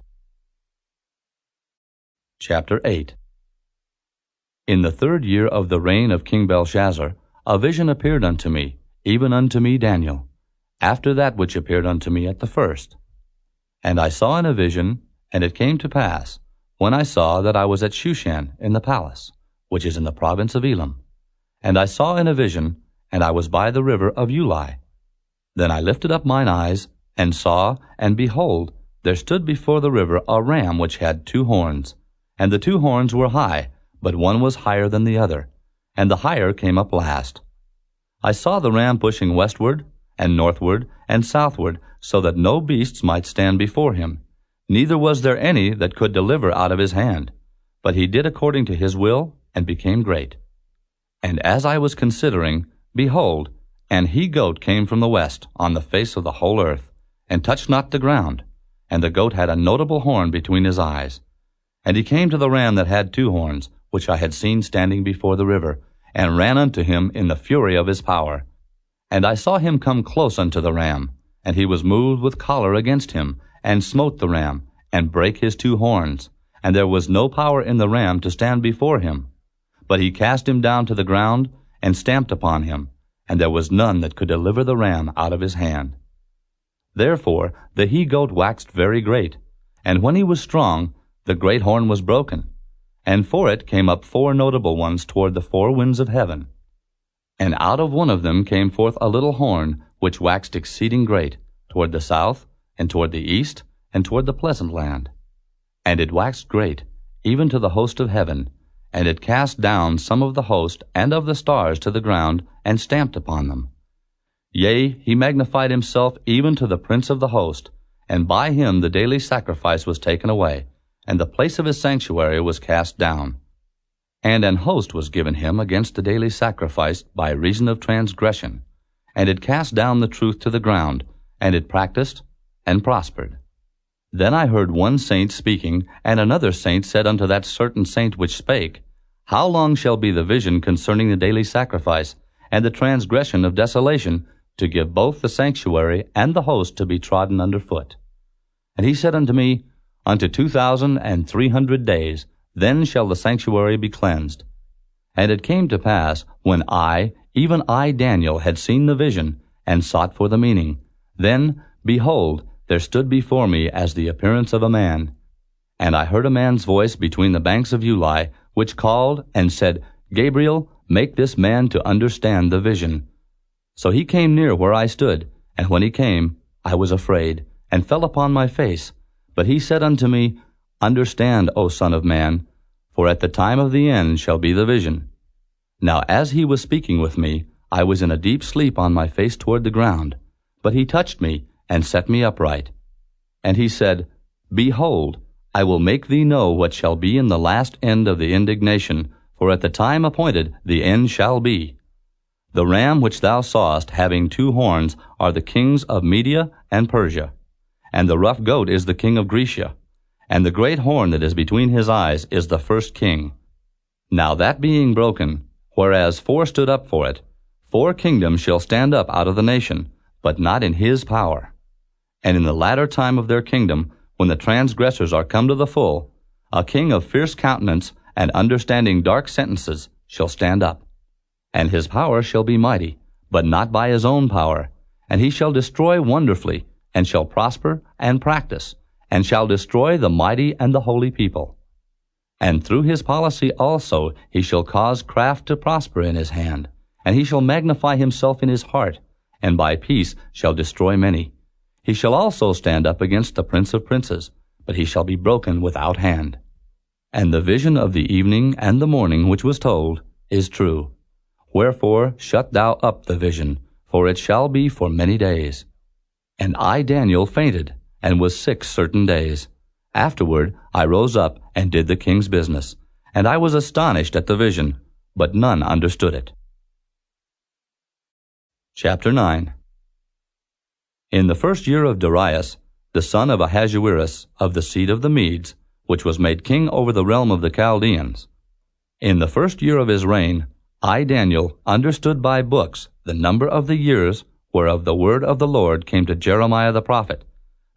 Chapter 8. In the 3rd year of the reign of King Belshazzar, a vision appeared unto me, even unto me Daniel, after that which appeared unto me at the first. And I saw in a vision, and it came to pass, when I saw that I was at Shushan in the palace, which is in the province of Elam. And I saw in a vision, and I was by the river of Ulai. Then I lifted up mine eyes, and saw, and behold, there stood before the river a ram which had 2 horns, and the 2 horns were high, but one was higher than the other, and the higher came up last. I saw the ram pushing westward, and northward, and southward, so that no beasts might stand before him, neither was there any that could deliver out of his hand. But he did according to his will, and became great. And as I was considering, behold, an he-goat came from the west on the face of the whole earth, and touched not the ground, and the goat had a notable horn between his eyes. And he came to the ram that had 2 horns, which I had seen standing before the river, and ran unto him in the fury of his power. And I saw him come close unto the ram, and he was moved with choler against him, and smote the ram, and brake his 2 horns, and there was no power in the ram to stand before him. But he cast him down to the ground, and stamped upon him, and there was none that could deliver the ram out of his hand. Therefore the he-goat waxed very great, and when he was strong, the great horn was broken, and for it came up 4 notable ones toward the 4 winds of heaven. And out of one of them came forth a little horn, which waxed exceeding great, toward the south, and toward the east, and toward the pleasant land. And it waxed great, even to the host of heaven, and it cast down some of the host and of the stars to the ground, and stamped upon them. Yea, he magnified himself even to the prince of the host, and by him the daily sacrifice was taken away, and the place of his sanctuary was cast down. And an host was given him against the daily sacrifice by reason of transgression, and it cast down the truth to the ground, and it practiced and prospered. Then I heard one saint speaking, and another saint said unto that certain saint which spake, How long shall be the vision concerning the daily sacrifice, and the transgression of desolation, to give both the sanctuary and the host to be trodden under foot? And he said unto me, Unto 2,300 days, then shall the sanctuary be cleansed. And it came to pass, when I, even I Daniel, had seen the vision, and sought for the meaning, then, behold, there stood before me as the appearance of a man. And I heard a man's voice between the banks of Ulai, which called and said, Gabriel, make this man to understand the vision. So he came near where I stood, and when he came, I was afraid, and fell upon my face. But he said unto me, Understand, O Son of Man, for at the time of the end shall be the vision. Now as he was speaking with me, I was in a deep sleep on my face toward the ground. But he touched me, and set me upright. And he said, Behold, I will make thee know what shall be in the last end of the indignation, for at the time appointed the end shall be. The ram which thou sawest having 2 horns are the kings of Media and Persia, and the rough goat is the king of Grecia, and the great horn that is between his eyes is the first king. Now that being broken, whereas 4 stood up for it, 4 kingdoms shall stand up out of the nation, but not in his power. And in the latter time of their kingdom, when the transgressors are come to the full, a king of fierce countenance and understanding dark sentences shall stand up. And his power shall be mighty, but not by his own power, and he shall destroy wonderfully, and shall prosper and practice, and shall destroy the mighty and the holy people. And through his policy also he shall cause craft to prosper in his hand, and he shall magnify himself in his heart, and by peace shall destroy many. He shall also stand up against the prince of princes, but he shall be broken without hand. And the vision of the evening and the morning which was told is true. Wherefore shut thou up the vision, for it shall be for many days. And I Daniel fainted, and was sick certain days. Afterward I rose up and did the king's business, and I was astonished at the vision, but none understood it. Chapter 9. In the 1st year of Darius, the son of Ahasuerus, of the seed of the Medes, which was made king over the realm of the Chaldeans, in the 1st year of his reign, I, Daniel, understood by books the number of the years whereof the word of the Lord came to Jeremiah the prophet,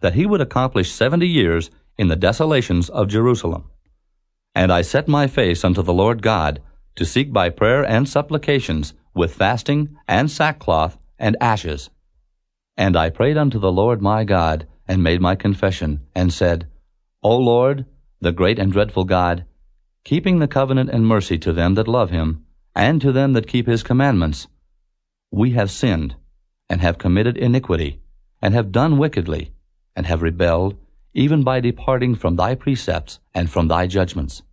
that he would accomplish 70 years in the desolations of Jerusalem. And I set my face unto the Lord God, to seek by prayer and supplications, with fasting and sackcloth and ashes. And I prayed unto the Lord my God, and made my confession, and said, O Lord, the great and dreadful God, keeping the covenant and mercy to them that love him, and to them that keep his commandments, we have sinned, and have committed iniquity, and have done wickedly, and have rebelled, even by departing from thy precepts and from thy judgments.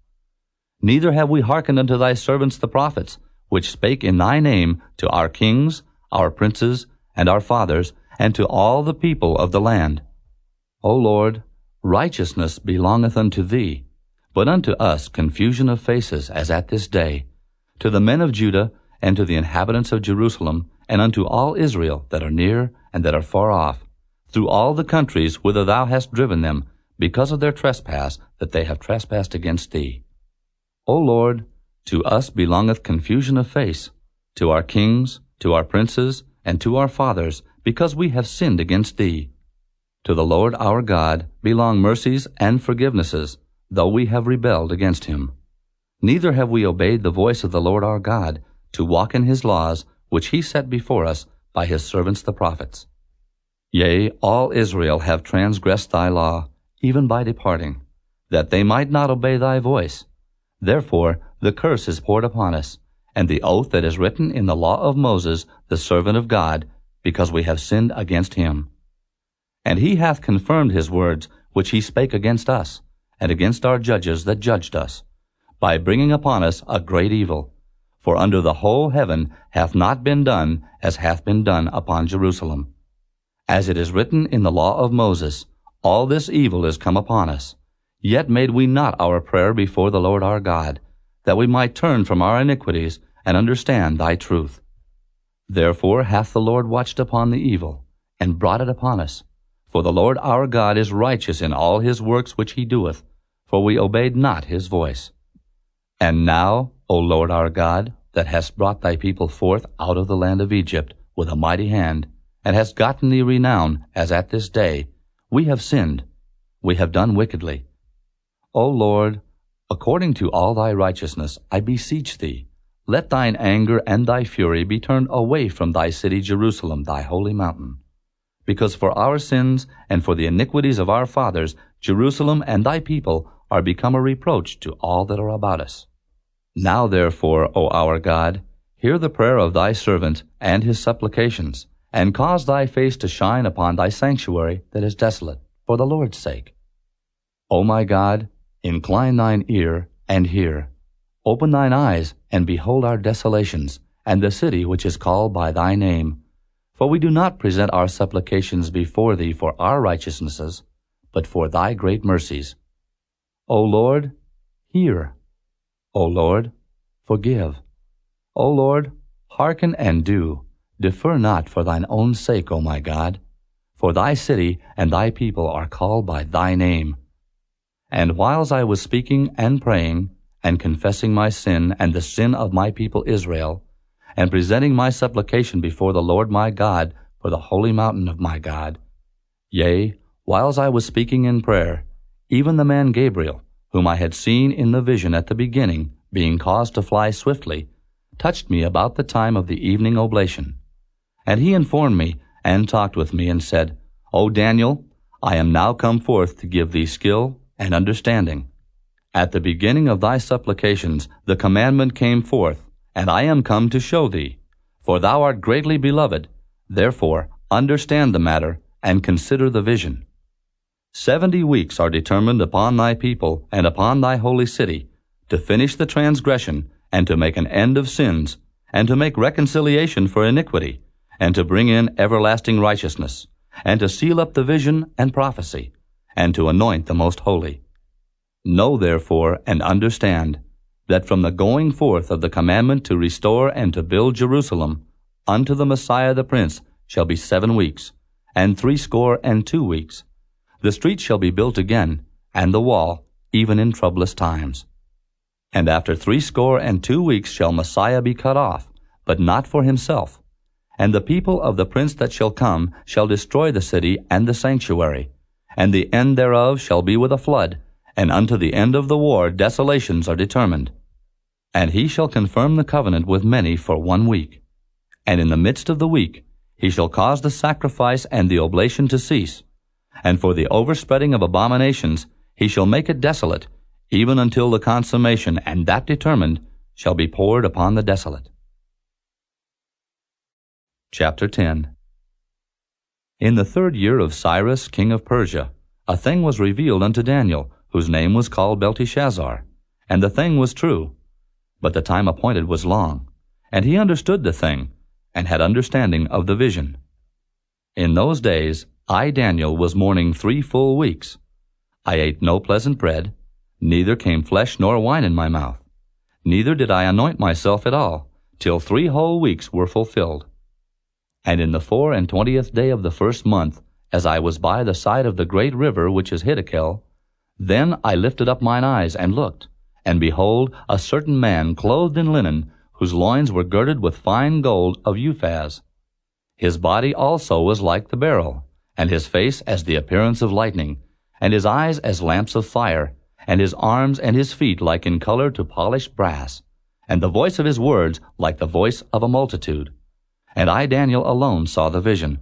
Neither have we hearkened unto thy servants the prophets, which spake in thy name to our kings, our princes, and our fathers, and to all the people of the land. O Lord, righteousness belongeth unto thee, but unto us confusion of faces, as at this day, to the men of Judah, and to the inhabitants of Jerusalem, and unto all Israel that are near and that are far off, through all the countries whither thou hast driven them, because of their trespass that they have trespassed against thee. O Lord, to us belongeth confusion of face, to our kings, to our princes, and to our fathers, because we have sinned against thee. To the Lord our God belong mercies and forgivenesses, though we have rebelled against him. Neither have we obeyed the voice of the Lord our God, to walk in his laws, which he set before us by his servants the prophets. Yea, all Israel have transgressed thy law, even by departing, that they might not obey thy voice. Therefore the curse is poured upon us, and the oath that is written in the law of Moses, the servant of God, because we have sinned against him. And he hath confirmed his words, which he spake against us, and against our judges that judged us, by bringing upon us a great evil. For under the whole heaven hath not been done as hath been done upon Jerusalem. As it is written in the law of Moses, all this evil is come upon us. Yet made we not our prayer before the Lord our God, that we might turn from our iniquities and understand thy truth. Therefore hath the Lord watched upon the evil, and brought it upon us. For the Lord our God is righteous in all his works which he doeth, for we obeyed not his voice. And now, O Lord our God, that hast brought thy people forth out of the land of Egypt with a mighty hand, and hast gotten thee renown, as at this day, we have sinned, we have done wickedly. O Lord, according to all thy righteousness, I beseech thee, let thine anger and thy fury be turned away from thy city Jerusalem, thy holy mountain. Because for our sins and for the iniquities of our fathers, Jerusalem and thy people are become a reproach to all that are about us. Now therefore, O our God, hear the prayer of thy servant and his supplications, and cause thy face to shine upon thy sanctuary that is desolate, for the Lord's sake. O my God, incline thine ear and hear. Open thine eyes and behold our desolations, and the city which is called by thy name. For we do not present our supplications before thee for our righteousnesses, but for thy great mercies. O Lord, hear. O Lord, forgive. O Lord, hearken and do. Defer not for thine own sake, O my God. For thy city and thy people are called by thy name. And whiles I was speaking and praying, and confessing my sin and the sin of my people Israel, and presenting my supplication before the Lord my God for the holy mountain of my God, yea, whiles I was speaking in prayer, even the man Gabriel, whom I had seen in the vision at the beginning, being caused to fly swiftly, touched me about the time of the evening oblation. And he informed me, and talked with me, and said, O Daniel, I am now come forth to give thee skill and understanding. At the beginning of thy supplications the commandment came forth, and I am come to show thee. For thou art greatly beloved, therefore understand the matter, and consider the vision. 70 weeks are determined upon thy people and upon thy holy city, to finish the transgression, and to make an end of sins, and to make reconciliation for iniquity, and to bring in everlasting righteousness, and to seal up the vision and prophecy, and to anoint the most holy. Know therefore and understand, that from the going forth of the commandment to restore and to build Jerusalem unto the Messiah the Prince shall be 7 weeks, and 62 weeks. The street shall be built again, and the wall, even in troublous times. And after 62 weeks shall Messiah be cut off, but not for himself. And the people of the prince that shall come shall destroy the city and the sanctuary, and the end thereof shall be with a flood, and unto the end of the war desolations are determined. And he shall confirm the covenant with many for 1 week. And in the midst of the week he shall cause the sacrifice and the oblation to cease. And for the overspreading of abominations he shall make it desolate, even until the consummation, and that determined, shall be poured upon the desolate. Chapter 10. In the 3rd year of Cyrus king of Persia, a thing was revealed unto Daniel, whose name was called Belteshazzar. And the thing was true. But the time appointed was long, and he understood the thing, and had understanding of the vision. In those days I, Daniel, was mourning 3 full weeks. I ate no pleasant bread, neither came flesh nor wine in my mouth. Neither did I anoint myself at all, till 3 whole weeks were fulfilled. And in the 24th day of the 1st month, as I was by the side of the great river which is Hiddekel, then I lifted up mine eyes and looked, and behold, a certain man clothed in linen, whose loins were girded with fine gold of Uphaz. His body also was like the beryl, and his face as the appearance of lightning, and his eyes as lamps of fire, and his arms and his feet like in color to polished brass, and the voice of his words like the voice of a multitude. And I, Daniel, alone saw the vision.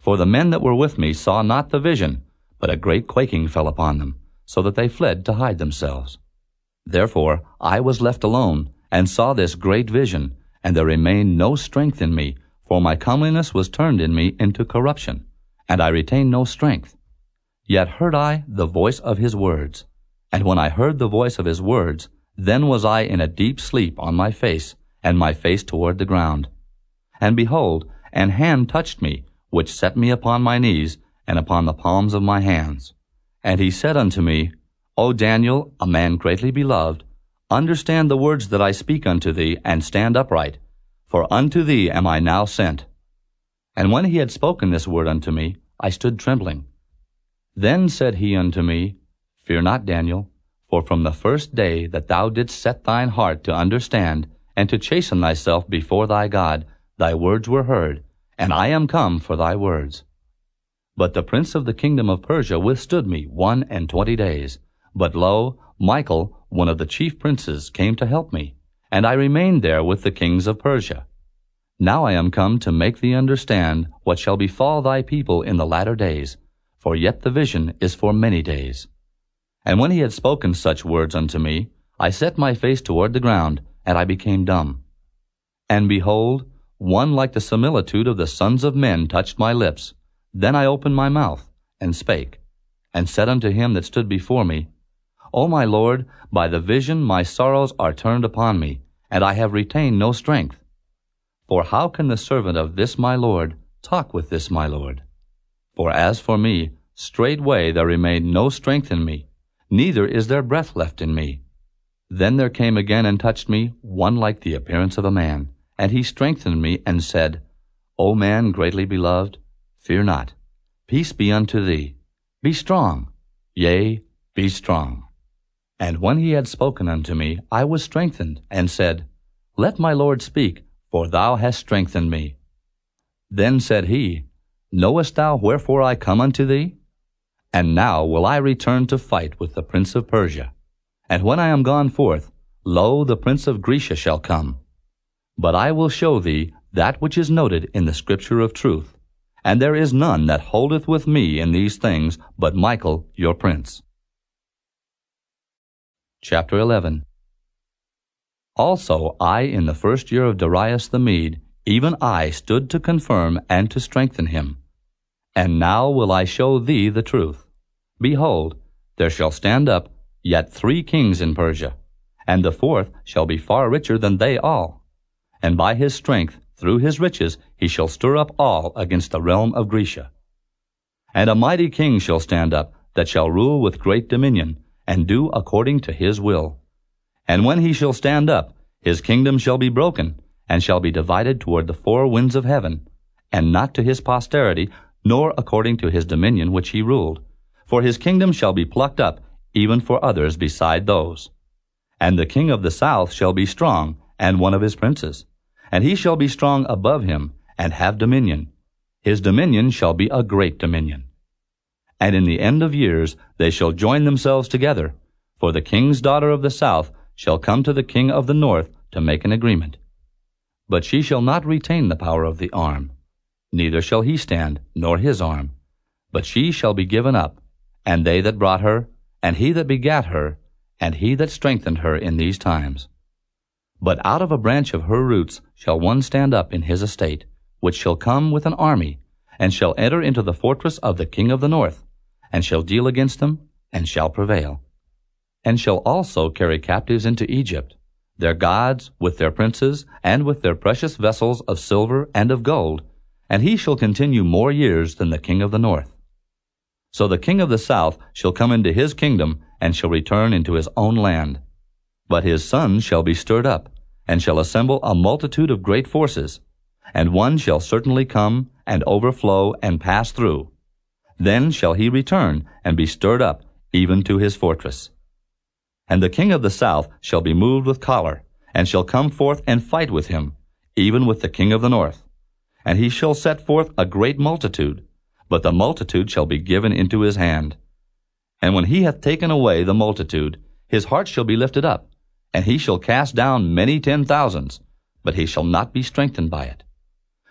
For the men that were with me saw not the vision, but a great quaking fell upon them, so that they fled to hide themselves. Therefore I was left alone, and saw this great vision, and there remained no strength in me, for my comeliness was turned in me into corruption, and I retained no strength. Yet heard I the voice of his words. And when I heard the voice of his words, then was I in a deep sleep on my face, and my face toward the ground. And behold, an hand touched me, which set me upon my knees, and upon the palms of my hands. And he said unto me, O Daniel, a man greatly beloved, understand the words that I speak unto thee, and stand upright, for unto thee am I now sent. And when he had spoken this word unto me, I stood trembling. Then said he unto me, Fear not, Daniel, for from the first day that thou didst set thine heart to understand, and to chasten thyself before thy God, thy words were heard, and I am come for thy words. But the prince of the kingdom of Persia withstood me 21 days. But lo, Michael, one of the chief princes, came to help me, and I remained there with the kings of Persia. Now I am come to make thee understand what shall befall thy people in the latter days, for yet the vision is for many days. And when he had spoken such words unto me, I set my face toward the ground, and I became dumb. And behold, one like the similitude of the sons of men touched my lips. Then I opened my mouth, and spake, and said unto him that stood before me, O my Lord, by the vision my sorrows are turned upon me, and I have retained no strength. For how can the servant of this my Lord talk with this my Lord? For as for me, straightway there remained no strength in me, neither is there breath left in me. Then there came again and touched me one like the appearance of a man, and he strengthened me, and said, O man greatly beloved, fear not. Peace be unto thee. Be strong. Yea, be strong. And when he had spoken unto me, I was strengthened, and said, Let my Lord speak, for thou hast strengthened me. Then said he, Knowest thou wherefore I come unto thee? And now will I return to fight with the prince of Persia. And when I am gone forth, lo, the prince of Grecia shall come. But I will show thee that which is noted in the scripture of truth, and there is none that holdeth with me in these things but Michael your prince. Chapter 11. Also I, in the 1st year of Darius the Mede, even I stood to confirm and to strengthen him. And now will I show thee the truth. Behold, there shall stand up yet 3 kings in Persia, and the 4th shall be far richer than they all. And by his strength, through his riches, he shall stir up all against the realm of Grecia. And a mighty king shall stand up, that shall rule with great dominion, and do according to his will. And when he shall stand up, his kingdom shall be broken, and shall be divided toward the four winds of heaven, and not to his posterity, nor according to his dominion which he ruled. For his kingdom shall be plucked up, even for others beside those. And the king of the south shall be strong, and one of his princes. And he shall be strong above him, and have dominion. His dominion shall be a great dominion. And in the end of years they shall join themselves together, for the king's daughter of the south shall come to the king of the north to make an agreement. But she shall not retain the power of the arm, neither shall he stand, nor his arm. But she shall be given up, and they that brought her, and he that begat her, and he that strengthened her in these times. But out of a branch of her roots shall one stand up in his estate, which shall come with an army, and shall enter into the fortress of the king of the north, and shall deal against them, and shall prevail. And shall also carry captives into Egypt, their gods, with their princes, and with their precious vessels of silver and of gold, and he shall continue more years than the king of the north. So the king of the south shall come into his kingdom, and shall return into his own land. But his sons shall be stirred up, and shall assemble a multitude of great forces, and one shall certainly come, and overflow, and pass through. Then shall he return, and be stirred up, even to his fortress. And the king of the south shall be moved with choler, and shall come forth and fight with him, even with the king of the north. And he shall set forth a great multitude, but the multitude shall be given into his hand. And when he hath taken away the multitude, his heart shall be lifted up, and he shall cast down many 10,000s, but he shall not be strengthened by it.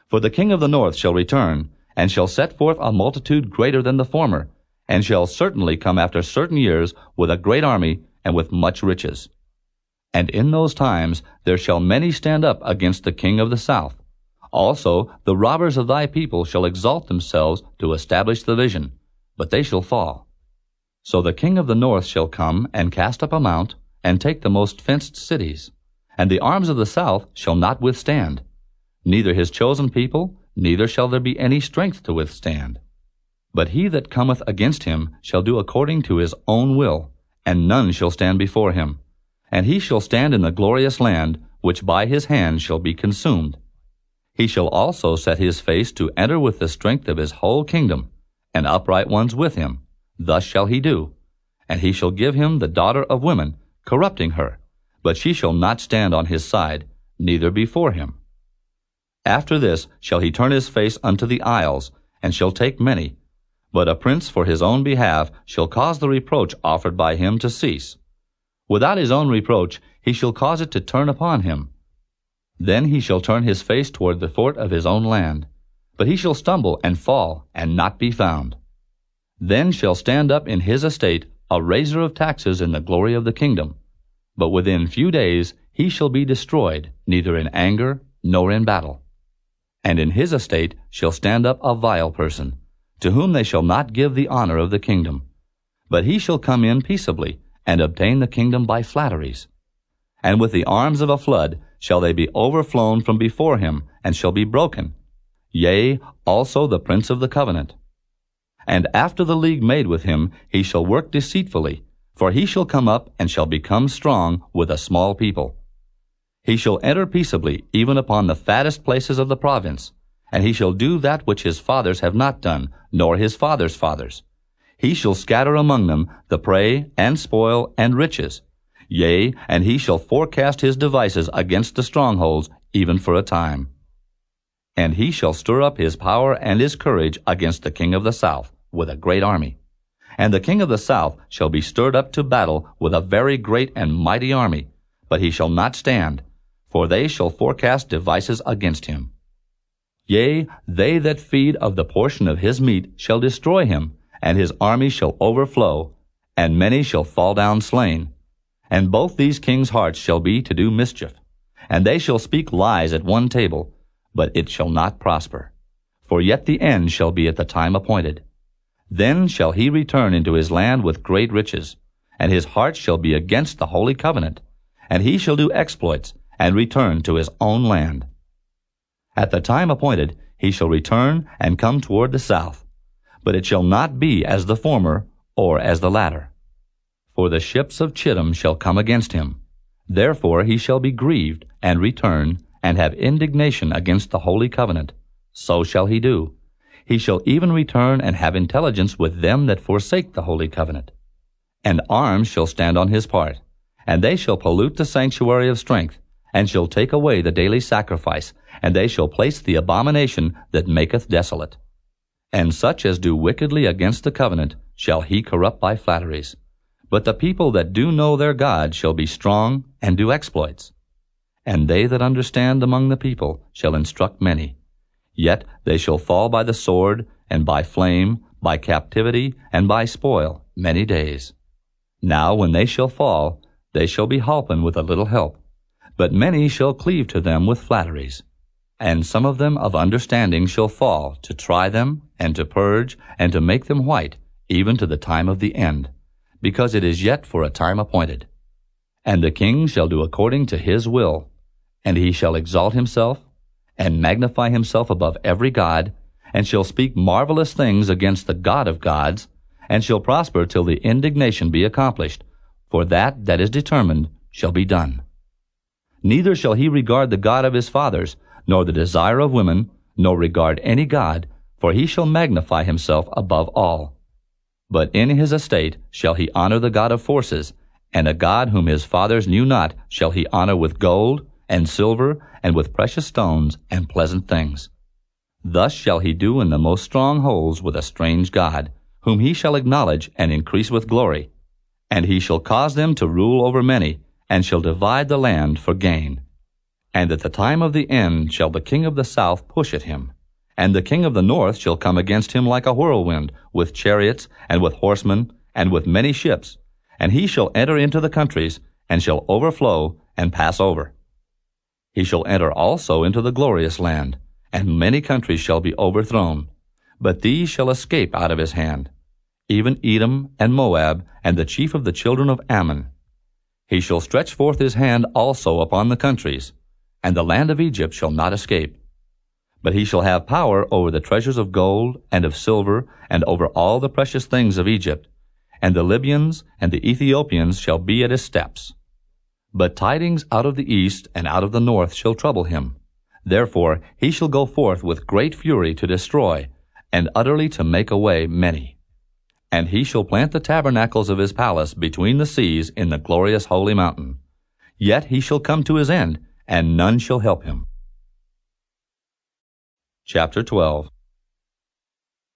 For the king of the north shall return, and shall set forth a multitude greater than the former, and shall certainly come after certain years with a great army, and with much riches. And in those times there shall many stand up against the king of the south. Also the robbers of thy people shall exalt themselves to establish the vision, but they shall fall. So the king of the north shall come and cast up a mount, and take the most fenced cities. And the arms of the south shall not withstand, neither his chosen people, neither shall there be any strength to withstand. But he that cometh against him shall do according to his own will, and none shall stand before him. And he shall stand in the glorious land, which by his hand shall be consumed. He shall also set his face to enter with the strength of his whole kingdom, and upright ones with him. Thus shall he do. And he shall give him the daughter of women, corrupting her, but she shall not stand on his side, neither before him. After this shall he turn his face unto the isles, and shall take many. But a prince for his own behalf shall cause the reproach offered by him to cease. Without his own reproach he shall cause it to turn upon him. Then he shall turn his face toward the fort of his own land. But he shall stumble and fall, and not be found. Then shall stand up in his estate a raiser of taxes in the glory of the kingdom. But within few days he shall be destroyed, neither in anger nor in battle. And in his estate shall stand up a vile person, to whom they shall not give the honor of the kingdom. But he shall come in peaceably, and obtain the kingdom by flatteries. And with the arms of a flood shall they be overflown from before him, and shall be broken. Yea, also the prince of the covenant. And after the league made with him, he shall work deceitfully, for he shall come up and shall become strong with a small people. He shall enter peaceably even upon the fattest places of the province, and he shall do that which his fathers have not done, nor his fathers' fathers. He shall scatter among them the prey, and spoil, and riches. Yea, and he shall forecast his devices against the strongholds, even for a time. And he shall stir up his power and his courage against the king of the south, with a great army. And the king of the south shall be stirred up to battle with a very great and mighty army, but he shall not stand, for they shall forecast devices against him. Yea, they that feed of the portion of his meat shall destroy him, and his army shall overflow, and many shall fall down slain. And both these kings' hearts shall be to do mischief, and they shall speak lies at one table, but it shall not prosper. For yet the end shall be at the time appointed. Then shall he return into his land with great riches, and his heart shall be against the holy covenant, and he shall do exploits, and return to his own land. At the time appointed he shall return and come toward the south, but it shall not be as the former or as the latter. For the ships of Chittim shall come against him. Therefore he shall be grieved, and return, and have indignation against the holy covenant. So shall he do. He shall even return and have intelligence with them that forsake the holy covenant. And arms shall stand on his part, and they shall pollute the sanctuary of strength, and shall take away the daily sacrifice, and they shall place the abomination that maketh desolate. And such as do wickedly against the covenant shall he corrupt by flatteries. But the people that do know their God shall be strong, and do exploits. And they that understand among the people shall instruct many. Yet they shall fall by the sword, and by flame, by captivity, and by spoil, many days. Now when they shall fall, they shall be holpen with a little help. But many shall cleave to them with flatteries. And some of them of understanding shall fall, to try them, and to purge, and to make them white, even to the time of the end, because it is yet for a time appointed. And the king shall do according to his will, and he shall exalt himself, and magnify himself above every god, and shall speak marvelous things against the God of gods, and shall prosper till the indignation be accomplished, for that is determined shall be done. Neither shall he regard the God of his fathers, nor the desire of women, nor regard any god, for he shall magnify himself above all. But in his estate shall he honor the God of forces, and a God whom his fathers knew not shall he honor with gold, and silver, and with precious stones, and pleasant things. Thus shall he do in the most strong holds with a strange God, whom he shall acknowledge and increase with glory. And he shall cause them to rule over many, and shall divide the land for gain. And at the time of the end shall the king of the south push at him, and the king of the north shall come against him like a whirlwind, with chariots, and with horsemen, and with many ships, and he shall enter into the countries, and shall overflow and pass over. He shall enter also into the glorious land, and many countries shall be overthrown, but these shall escape out of his hand, even Edom and Moab, and the chief of the children of Ammon. He shall stretch forth his hand also upon the countries, and the land of Egypt shall not escape. But he shall have power over the treasures of gold and of silver, and over all the precious things of Egypt, and the Libyans and the Ethiopians shall be at his steps. But tidings out of the east and out of the north shall trouble him. Therefore he shall go forth with great fury to destroy, and utterly to make away many. And he shall plant the tabernacles of his palace between the seas in the glorious holy mountain. Yet he shall come to his end, and none shall help him. Chapter 12.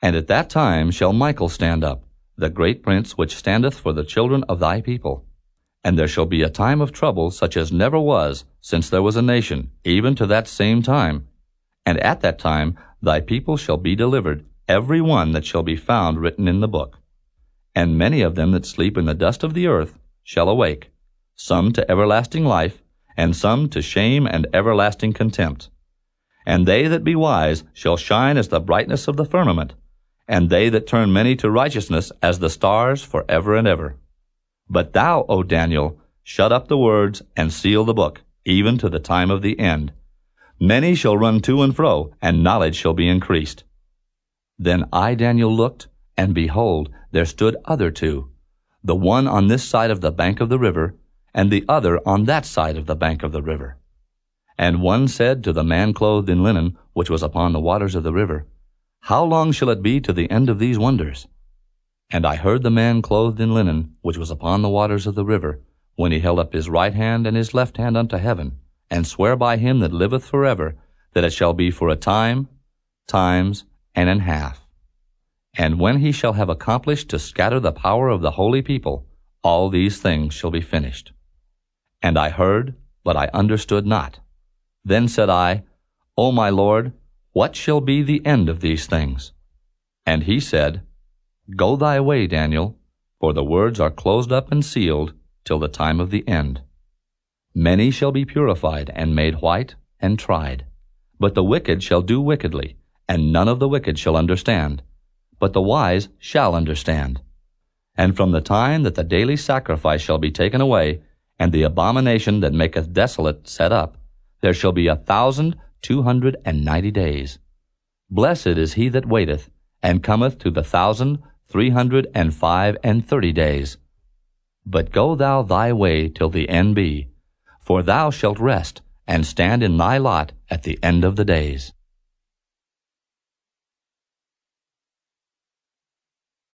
And at that time shall Michael stand up, the great prince which standeth for the children of thy people. And there shall be a time of trouble such as never was since there was a nation, even to that same time. And at that time thy people shall be delivered, every one that shall be found written in the book. And many of them that sleep in the dust of the earth shall awake, some to everlasting life, and some to shame and everlasting contempt. And they that be wise shall shine as the brightness of the firmament, and they that turn many to righteousness as the stars for ever and ever. But thou, O Daniel, shut up the words, and seal the book, even to the time of the end. Many shall run to and fro, and knowledge shall be increased. Then I, Daniel, looked, and behold, there stood other two, the one on this side of the bank of the river, and the other on that side of the bank of the river. And one said to the man clothed in linen, which was upon the waters of the river, How long shall it be to the end of these wonders? And I heard the man clothed in linen, which was upon the waters of the river, when he held up his right hand and his left hand unto heaven, and swear by him that liveth forever, that it shall be for a time, times, and an half. And when he shall have accomplished to scatter the power of the holy people, all these things shall be finished. And I heard, but I understood not. Then said I, O my Lord, what shall be the end of these things? And he said, Go thy way, Daniel, for the words are closed up and sealed till the time of the end. Many shall be purified and made white and tried. But the wicked shall do wickedly, and none of the wicked shall understand. But the wise shall understand. And from the time that the daily sacrifice shall be taken away, and the abomination that maketh desolate set up, there shall be 1,290 days. Blessed is he that waiteth, and cometh to the 1,335 days. But go thou thy way till the end be, For thou shalt rest, and stand in thy lot at the end of the days.